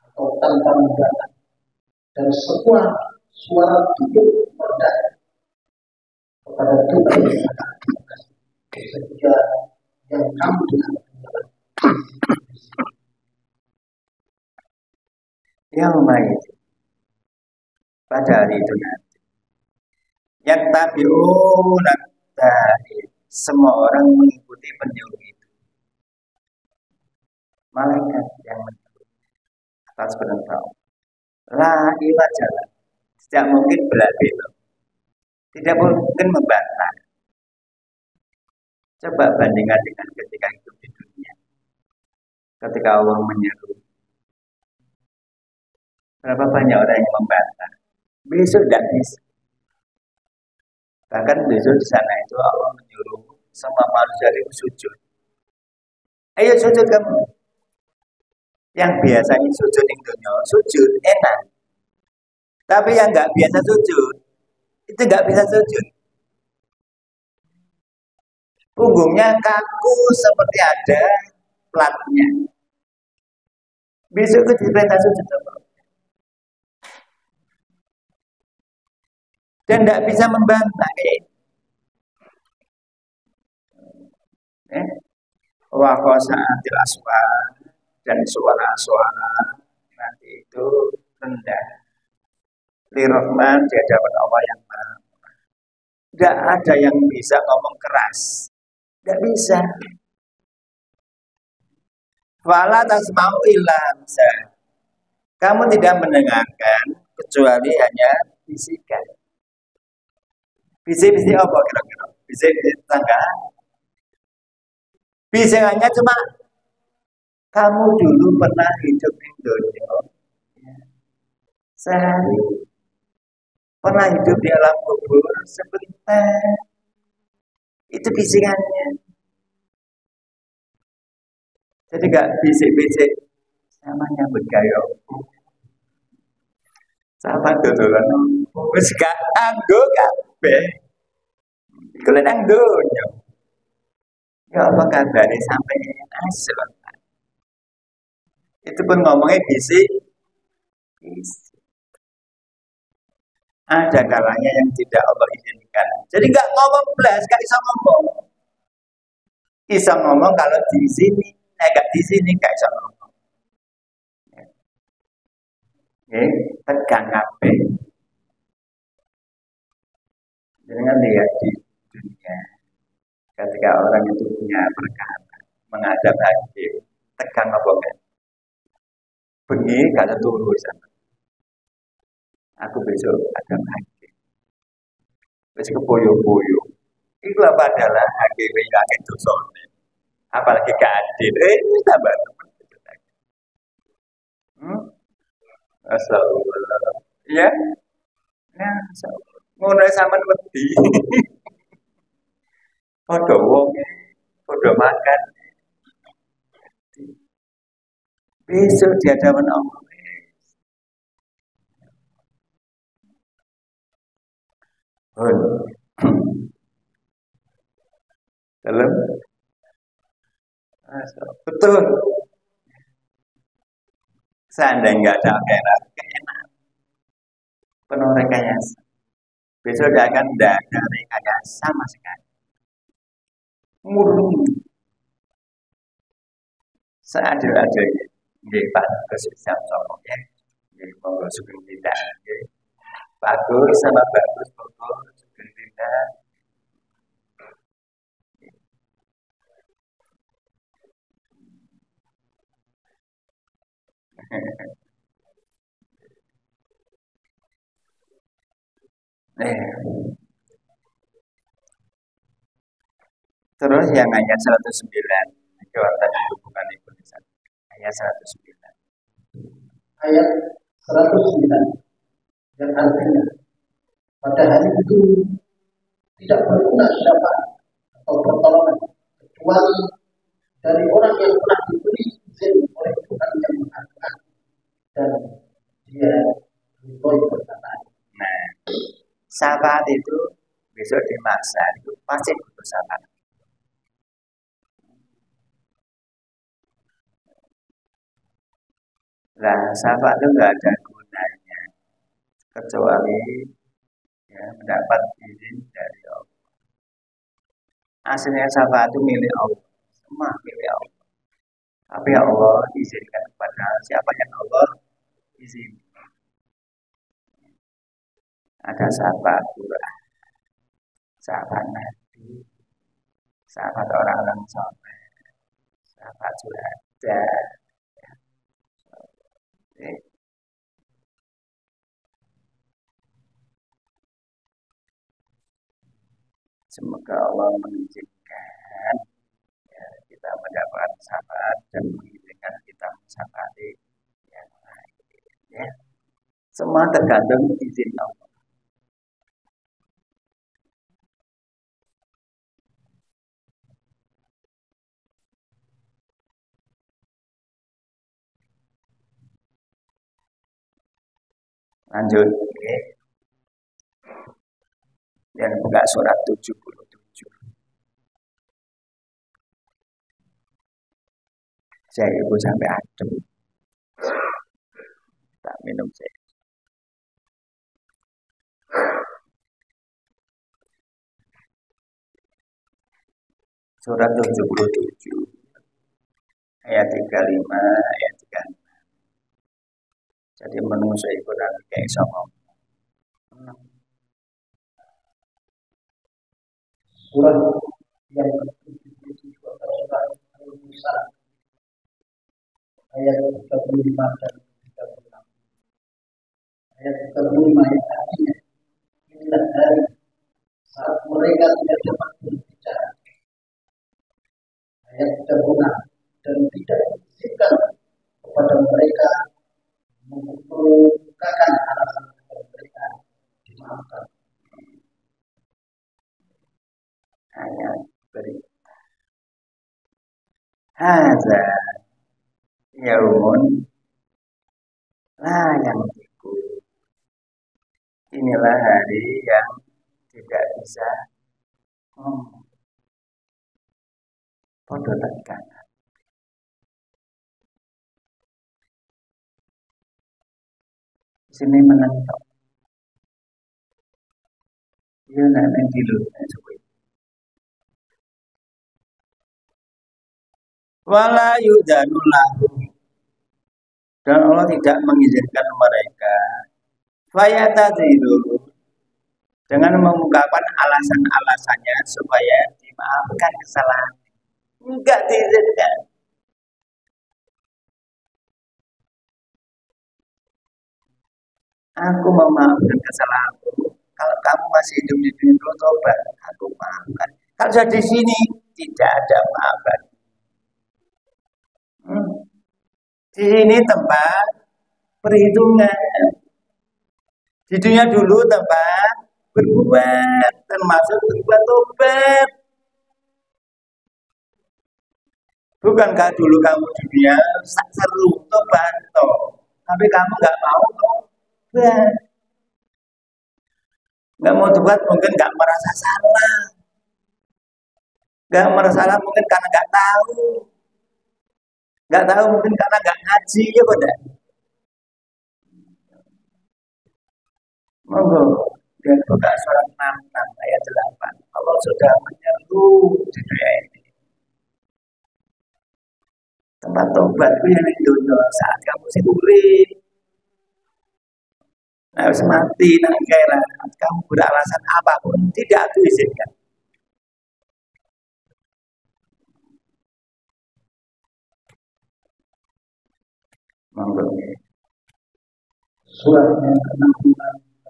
atau tanpa membatah, dan semua suara duduk rendah kepada Tuhan sehingga yang kamu dengar yang baik pada hari itu nanti. Yang tabi'una dari semua orang mengikuti penyuruh itu. Malaikat yang menyuruh atas perintah. La ilah jalan. Tidak mungkin belak-belok. Tidak mungkin membantah. Coba bandingkan dengan ketika hidup di dunia. Ketika Allah menyeru. Berapa banyak orang yang membantah? Besok tidak bisa. Bahkan besok di sana itu Allah menyuruh semua manusia itu sujud. Ayo sujud kamu. Yang biasanya sujud di dunia, sujud enak. Tapi yang nggak biasa sujud, itu nggak bisa sujud. Punggungnya kaku seperti ada platnya. Besok itu diperintah sujud apa? Dan tidak bisa membantah. Wa qasa'atil aswat, dan suara-suara nanti itu rendah. Lirahman di hadapan Allah yang Maha. Tidak ada yang bisa ngomong keras. Tidak bisa. Fala tasma'u illa hamsa. Kamu tidak mendengarkan kecuali hanya bisikan. Bisik-bisik apa kira-kira? Bisik-bisik tangga. Bisikanya cuma kamu dulu pernah hidup di dunia sehari, pernah hidup di alam kubur sebentar. Itu bisikannya. Jadi gak bisik-bisik namanya bergaya. Sama dodolan wis gak anggo kabeh. Iku lek nang donya. Ya apa kabare sampai asal. Itu pun ngomongnya bisik. Ada kalanya yang tidak Allah izinkan. Jadi nggak ngomong belas, nggak bisa ngomong. Bisa ngomong kalau di sini, nggak di sini nggak bisa ngomong. Tegang kabeh. Jangan lihat di dunia. Ketika orang itu punya perkara, menghadap hakim, tegang apa kan? Bengi gak turu sana. Aku besok ada hakim. Wis kepoyo-poyo. Iku apa adalah hakim yang itu soalnya. Apalagi keadil. Tambah. Astagfirullah. Ya. Nah, ngono sampean wedi. Padha wong, padha makan. Besok di hadapan Allah. Dalam betul. Seandainya nggak ada akhirat, enak. Penuh rekayasa. Besok tidak ada rekayasa sama sekali. Murni. Seadil-adilnya. Nggih, Pak, kesisian sama ya. Nggih, monggo sugeng tidak. Nggih. Bagus sama bagus, monggo sugeng tidak. Terus yang ayat 109 itu artinya hubungan ibu ayat 109. Ayat 109 yang artinya pada hari itu tidak berguna syafaat atau pertolongan kecuali dari orang yang telah diberi izin oleh Tuhan yang mengatakan dan dia ridhoi perkataan. Nah, syafaat itu besok di masa itu pasti butuh syafaat. Nah, syafaat itu nggak ada gunanya kecuali ya, mendapat izin dari Allah. Aslinya syafaat itu milik Allah, semua milik Allah. Tapi Allah izinkan kepada siapa yang Allah izin. Ada syafaat Quran, syafaat Nabi, syafaat orang-orang soleh, syafaat syuhada. Semoga Allah mengizinkan ya, kita mendapat syafaat dan mengizinkan kita mensyafaati yang lain. Ya. Semua tergantung izin Allah. Lanjut. Ya. Dan buka surat 77. Saya ibu sampai adem. Tak minum saya. Surat 77. Ayat 35, ayat 36. Jadi menunggu ibu nanti kayak sama. Surat yang ke-77 atau surat Al-Musa ayat 35 dan 36. Ayat 35 yang artinya inilah hari saat mereka tidak dapat berbicara. ayat 36, dan tidak diizinkan kepada mereka mengungkapkan alasan kepada mereka dimaafkan. Ayat beri. Hadza yaumun la yang tiku. Inilah hari yang tidak bisa podo tekan. Sini menentok. Iya nanti dulu suwi. Wala yudanu lahum. Dan Allah tidak mengizinkan mereka fayatadziru dengan mengungkapkan alasan-alasannya supaya dimaafkan kesalahan. Enggak diizinkan. Aku memaafkan kesalahanku. Kalau kamu masih hidup di dunia tobat, aku maafkan. Kalau sudah di sini tidak ada maafkan. Di sini tempat perhitungan. Di dunia dulu tempat berbuat, termasuk berbuat tobat. Bukankah dulu kamu di dunia seru tobat toh, tapi kamu nggak mau tobat. Nggak mau tobat mungkin nggak merasa salah. Nggak merasa salah mungkin karena nggak tahu. Nggak tahu mungkin karena nggak ngaji, ya benar. Monggo, dia buka surat 66 ayat 8. Allah sudah menyeru di dunia ini. Tempat tobatku yang di dunia saat kamu masih urip. Nah, harus mati nang akhirat. Kamu beralasan apapun tidak diizinkan. Monggo. Surat yang ke-6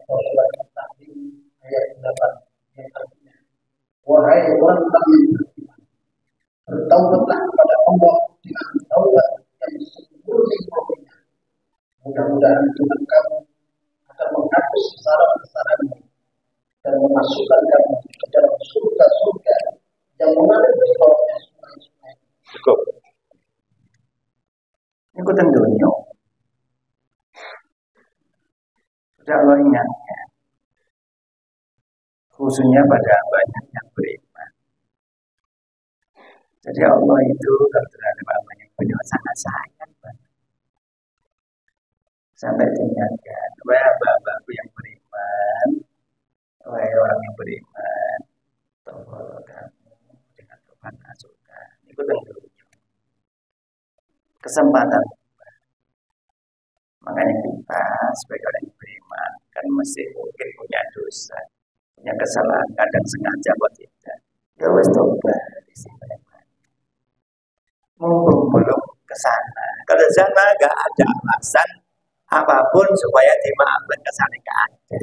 atau surat At-Tahrim ayat 8 yang artinya, wahai orang yang beriman, bertaubatlah kepada Allah dengan taubat yang seluruh-seluruhnya. Mudah-mudahan Tuhan kamu akan menghapus kesalahan-kesalahanmu dan memasukkan kamu ke dalam surga-surga yang mengalir di bawahnya sungai-sungai. Cukup. Ikutan dunia. Sudah Allah ingatkan. Khususnya pada banyak yang beriman. Jadi Allah itu kalau terhadap apa yang beliau sangat sayang banget. Sampai diingatkan, wahai hamba-hambaku yang beriman, wahai orang yang beriman, tolong kamu dengan Tuhan masukkan. Ikutan dunia. Kesempatan. Makanya kita sebagai orang yang beriman kan masih mungkin punya dosa, punya kesalahan, kadang sengaja buat kita. Ya wes tobat di sini. Mumpung belum ke sana. Kalau di sana nggak ada alasan apapun supaya dimaafkan kesalahan nggak ada.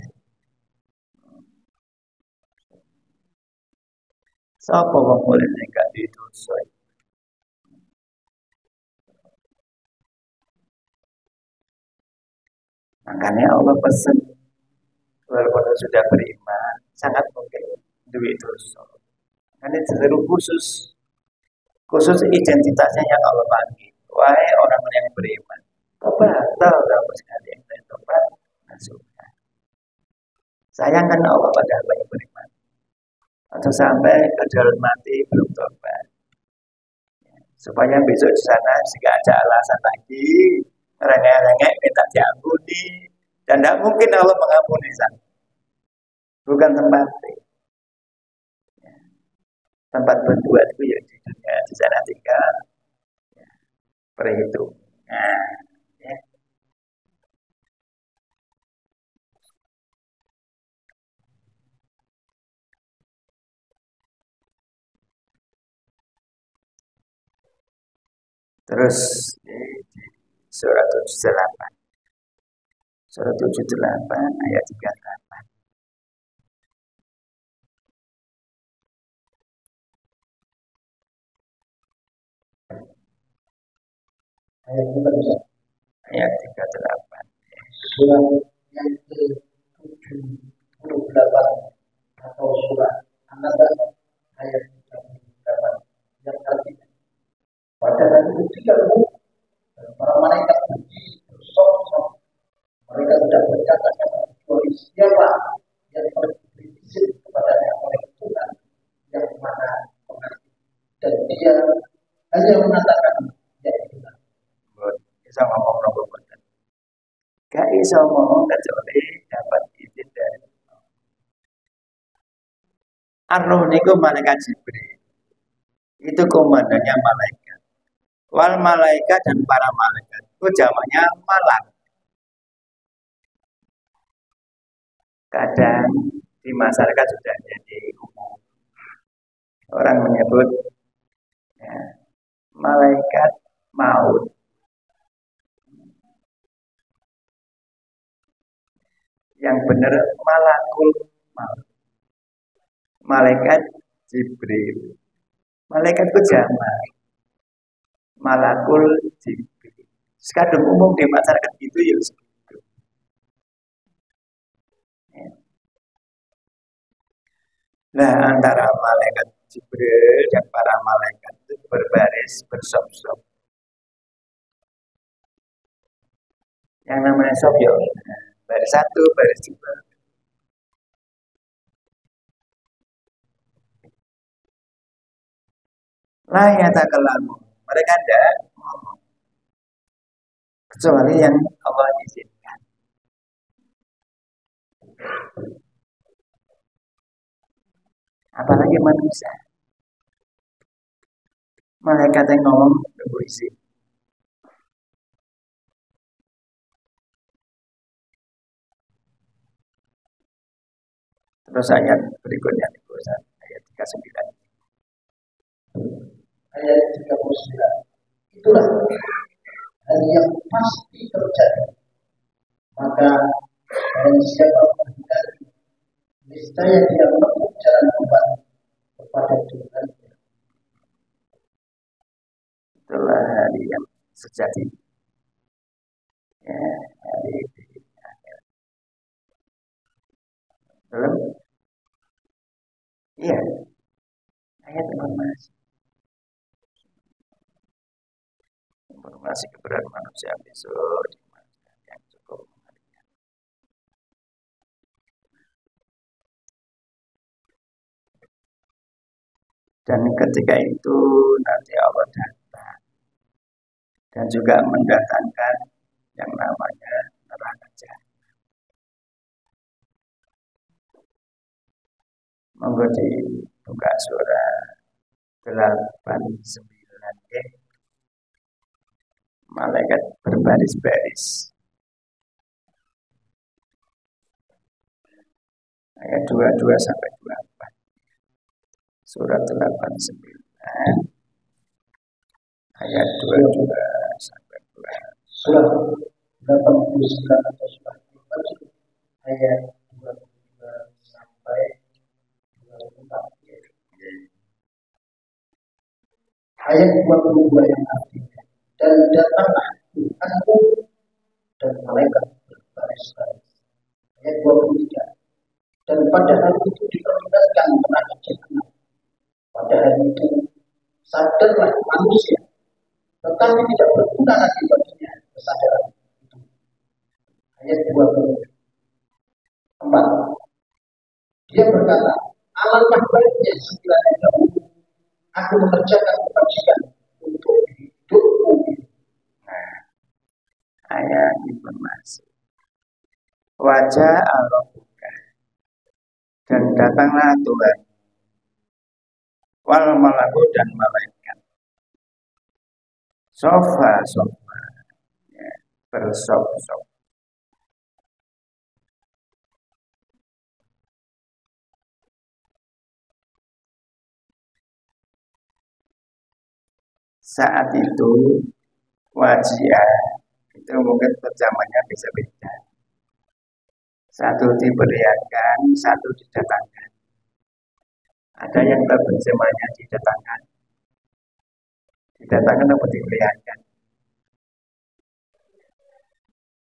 Siapa yang boleh nggak didosa? Makanya Allah pesan, walaupun sudah beriman, sangat mungkin duit dosa. Karena itu khusus identitasnya yang Allah panggil. Wahai orang yang beriman, tobatal kamu sekalian dan tobat masukkan. Sayangkan Allah pada hamba yang beriman. Atau sampai ke jalan mati belum tobat. Supaya besok di sana jika ada alasan lagi, rengek-rengek minta diampuni, dan tidak mungkin Allah mengampuni sana. Bukan tempat tempat berbuat itu ya di dunia, di sana tinggal perhitungan. Ya. Terus di surat 78. Surat 78 ayat 38. Ayat kita bisa. Ayat 38. Surat yang ke-78 atau surat An-Naba ayat 38 yang artinya pada hari itu kamu dan para malaikat berdiri bersama-sama. Mereka tidak berkata-kata kecuali siapa yang beri izin kepadanya oleh Tuhan yang mana mengerti, dan dia hanya mengatakan ya Tuhan. Bisa ngomong nopo boten. Gak iso ngomong kecuali dapat izin dari Ar-Ruh niku malaikat Jibril. Itu komandannya malaikat. Wal malaikat dan para malaikat itu jamaknya malak. Kadang di masyarakat sudah jadi umum. Orang menyebut ya, malaikat maut. Yang benar malakul maut. Malaikat Jibril. Malaikat itu jamak. Malakul Jibril. Sekadung umum di masyarakat itu ya segitu. Nah, antara malaikat Jibril dan para malaikat itu berbaris bersop-sop. Yang namanya sop ya, baris satu, baris dua. Lah ya tak kelamu. Mereka tidak ngomong. Kecuali yang Allah izinkan. Apalagi manusia. Malaikat yang ngomong tunggu izin. Terus ayat berikutnya ayat 39. Ayat 39. Itulah hal yang pasti terjadi. Maka barang siapa menghendaki, niscaya dia menempuh jalan kembali kepada Tuhan. Itulah hari yang sejati. Ya, hari ini. Belum? Iya. Ayat informasi. Informasi keberadaan manusia besok yang cukup mengerikan. Dan ketika itu nanti Allah datang dan juga mendatangkan yang namanya neraka jahanam. Monggo dibuka surah 89 malaikat berbaris-baris. Ayat 22 sampai 24. Surat 89 ayat 22 sampai 24. Surat 89 atau surat 24 ayat 22 sampai 24. Ayat 22 yang artinya, dan datanglah Tuhanmu dan malaikat berbaris-baris. Ayat 23. Dan pada hari itu diperingatkan neraka jahanam. Pada hari itu sadarlah manusia, tetapi tidak berguna lagi baginya kesadaran itu. Ayat 24. Dia berkata, alangkah baiknya sekiranya dahulu aku mengerjakan kebajikan untuk hidupku. Nah, ayat informasi. Wajah Allah buka dan datanglah Tuhan. Wal malaku dan malaikat. Sofa ya, bersop-sop. Saat itu wajah itu mungkin terjemahnya bisa beda. Satu diberiakan, satu didatangkan. Ada yang terjemahnya didatangkan. Didatangkan apa diperlihatkan?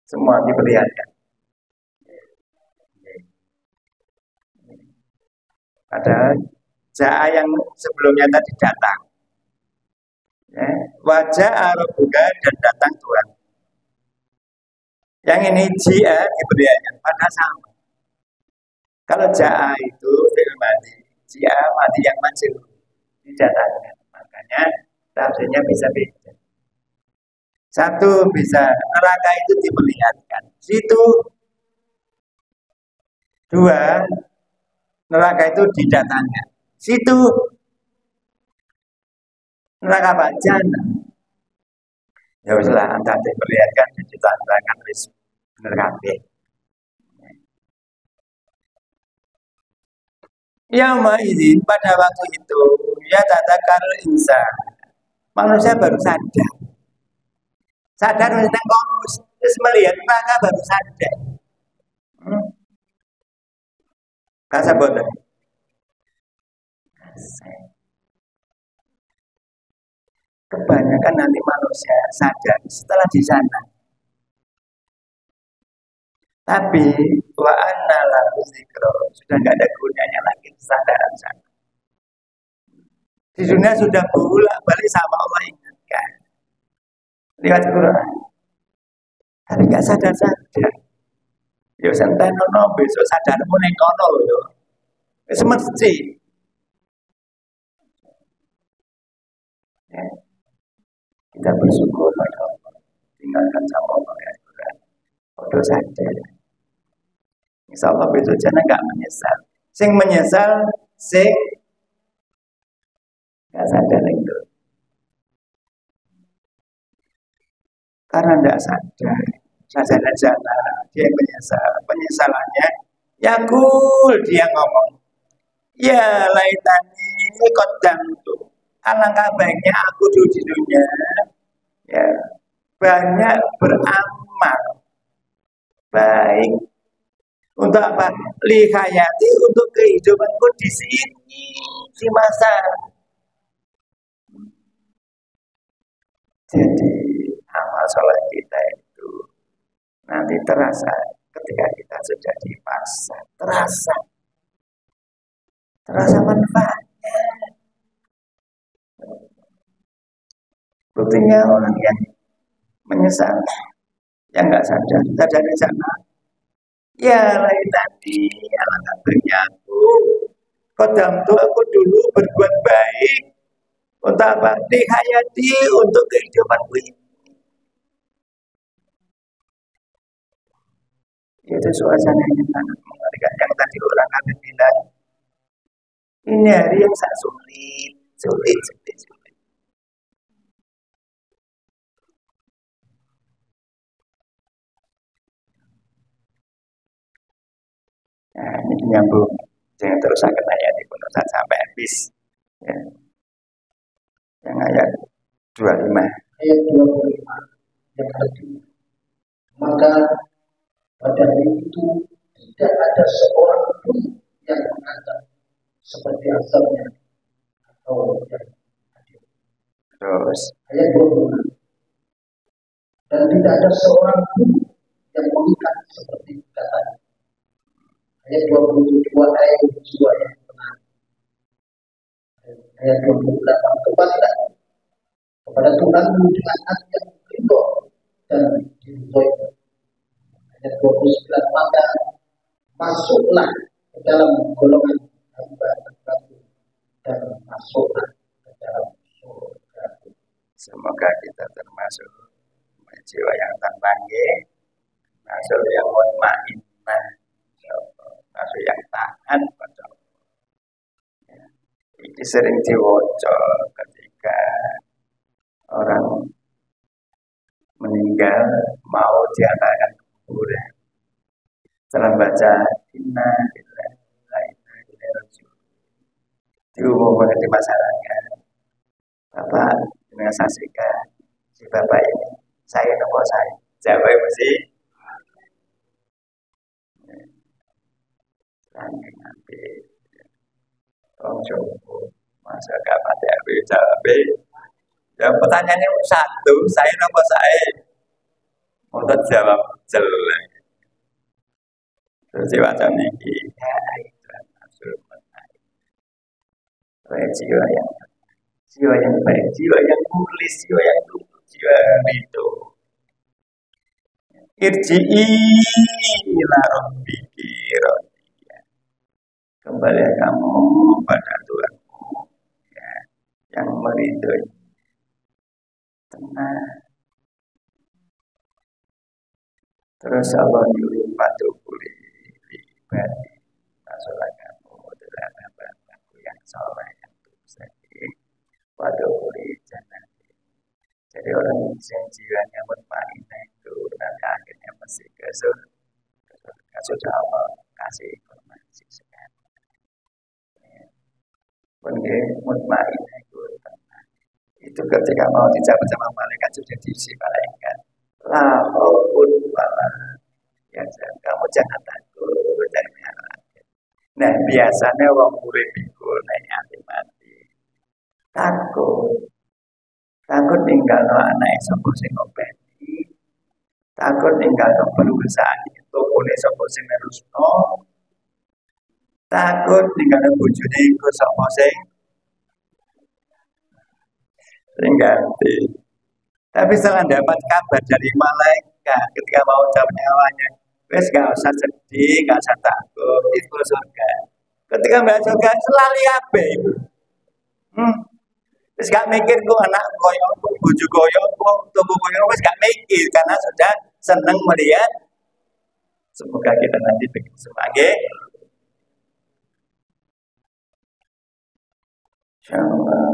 Semua diperlihatkan. Padahal Ja'a yang sebelumnya tadi datang. Ya. Wajah Arabuka dan datang Tuhan. Yang ini Jia diperlihatkan. Padahal sama. Kalau Ja'a itu fi'il madi, Jia madi yang majhul didatangkan. Makanya tafsirnya bisa beda. Satu bisa neraka itu diperlihatkan. Situ dua neraka itu didatangkan. Situ neraka apa? Jannah. Ya wis lah antara diperlihatkan dan didatangkan wis bener kabeh. Yauma idzin pada waktu itu ya tadakar insan. Manusia baru sadar. Sadar tentang konus, terus melihat neraka baru sadar. Kasa bodoh. Kebanyakan nanti manusia sadar setelah di sana. Tapi wa anna lahu dzikra, sudah nggak ada gunanya lagi kesadaran sana. Di dunia sudah bolak-balik sama Allah ingatkan lewat Quran, tapi nggak sadar-sadar. Yo sentenono besok sadarmu ning kono yo. Wis mesti. Ya. Kita bersyukur pada Allah. Tinggalkan sama Allah ya Quran. Udah sadar. Insya Allah besok jana nggak menyesal. Sing menyesal, sing nggak sadar itu. Karena tidak sadar. Sadar jana dia menyesal. Penyesalannya, yakul dia ngomong. Ya laitani kodam tuh. Alangkah baiknya aku di dunia. Ya banyak beramal baik. Untuk apa? Lihayati untuk kehidupanku di sini di masa. Jadi amal sholat kita itu nanti terasa ketika kita sudah di masa. Terasa manfaatnya. Buktinya orang yang menyesal, yang nggak sadar di sana. Ya lain tadi, alangkah baiknya kodam tuh aku dulu berbuat baik untuk apa? Dihayati untuk kehidupanku ini. Itu suasana yang sangat mengerikan. Yang tadi orang akan bilang, ini hari yang sangat sulit. Nah, ini nyambung. Jangan terus akan ayat di pun sampai habis. Ya. Yang ayat 25. Ayat 25 yang kedua. Maka pada hari itu tidak ada seorang pun yang menganggap seperti asalnya atau yang adil. Terus Ayat 25. Dan tidak ada seorang pun yang mengikat seperti katanya. Ayat 27 ayat 2 yang benar. Ayat 28 kembalilah kepada Tuhanmu dengan hati yang ridho dan diridhoi. Ayat 29 maka masuklah ke dalam golongan hamba-Hamba dan masuklah ke dalam surga. semoga kita termasuk jiwa yang terpanggil, masuk yang mutmainnah, masuk yang tahan pada Allah. Ini sering diwoco ketika orang meninggal mau diantarkan ke kuburan. Setelah baca inna lillahi wa inna ilaihi raji'un, diumumkan di masyarakat, Bapak dengan saksikan si Bapak ini, saya nopo saya, jawab mesti langit nanti orang jauh masa gak mati aku jawab Ya, pertanyaannya satu, saya apa saya? Mau jawab jelek. Terus macam ini, ya itu maksud saya jiwa yang baik, jiwa yang mulis, jiwa yang lembut, jiwa itu. Irji'i ila rabbiki radiyah. Kembali kamu pada Tuhanmu ya, yang meridhoi. Tenang. Terus Allah nyuruh patuh kuli ibadi. Masalah kamu adalah hamba-hambaku yang soleh yang tulus. Patuh kuli jangan. Jadi orang yang jiwanya mutmainah itu nanti akhirnya mesti ke surga. Sudah Allah kasih informasi sekarang. Pun mutmainah itu tenang. Itu ketika mau dicapai sama malaikat sudah diisi malaikat. Lahopun wala. Ya, kamu jangan takut, jangan takut. Nah, biasanya orang murid itu nanti mati. Takut tinggal anak sapa sing ngopeni. Takut tinggal perusahaan itu oleh sapa sing nerusno. Takut tinggal bojone iku sapa sing ganti. Tapi setelah dapat kabar dari malaikat ketika mau cabut nyawanya, wes gak usah sedih, gak usah takut, itu surga. Ketika masuk surga selalu ape. Wes gak mikir kok anak koyo, bojo koyo, tubuh koyo, wes gak mikir karena sudah senang melihat. Semoga kita nanti begitu sebagai insyaallah.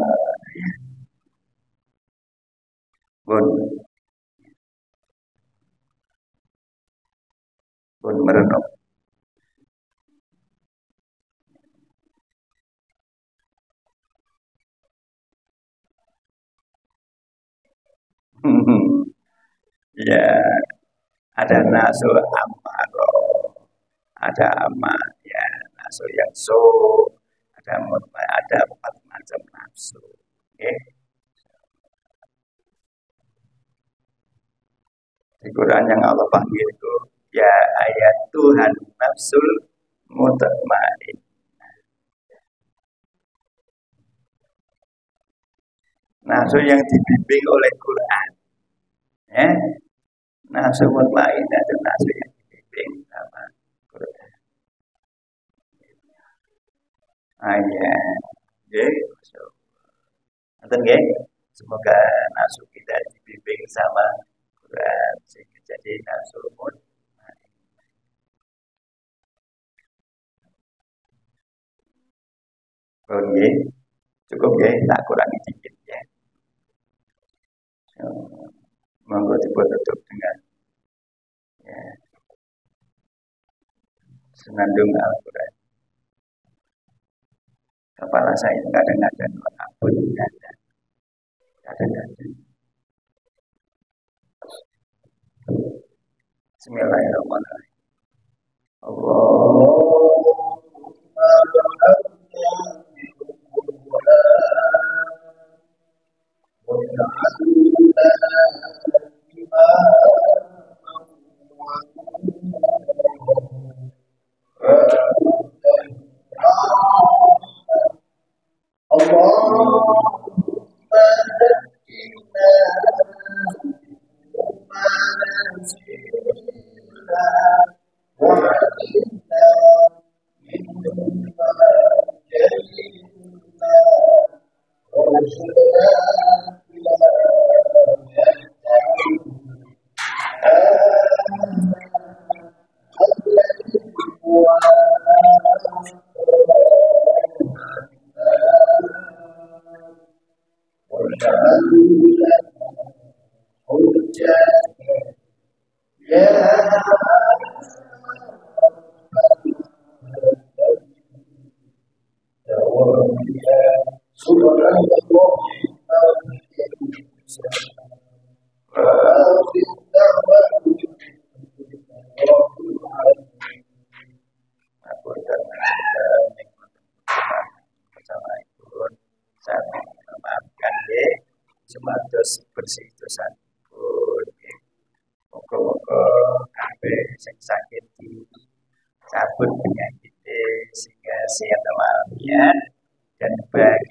Pun merenung. Ya, ada nafsu amarah, ada amal, ya nafsu yang ada mutmain, ada 4 macam nafsu. Okay. Di Quran yang Allah panggil itu ya ayat Tuhan nafsul mutmain. Nafsu yang dibimbing oleh Quran. Ya. Nafsu mutmain itu nafsu yang dibimbing sama Quran. Ayat. Ya. Semoga nafsu kita dibimbing sama Quran sehingga jadi nafsu mutmain. Oke, cukup ya, tak kurangi sedikit ya. Monggo ditutup dengan ya, senandung Al-Quran. Kepala saya kadang-kadang ampun kadang-kadang. Bismillahirrahmanirrahim. sumados bersih dosa pun. Moga-moga kabeh sing sakit dicabut penyakit sehingga sehat walafiat dan bahagia.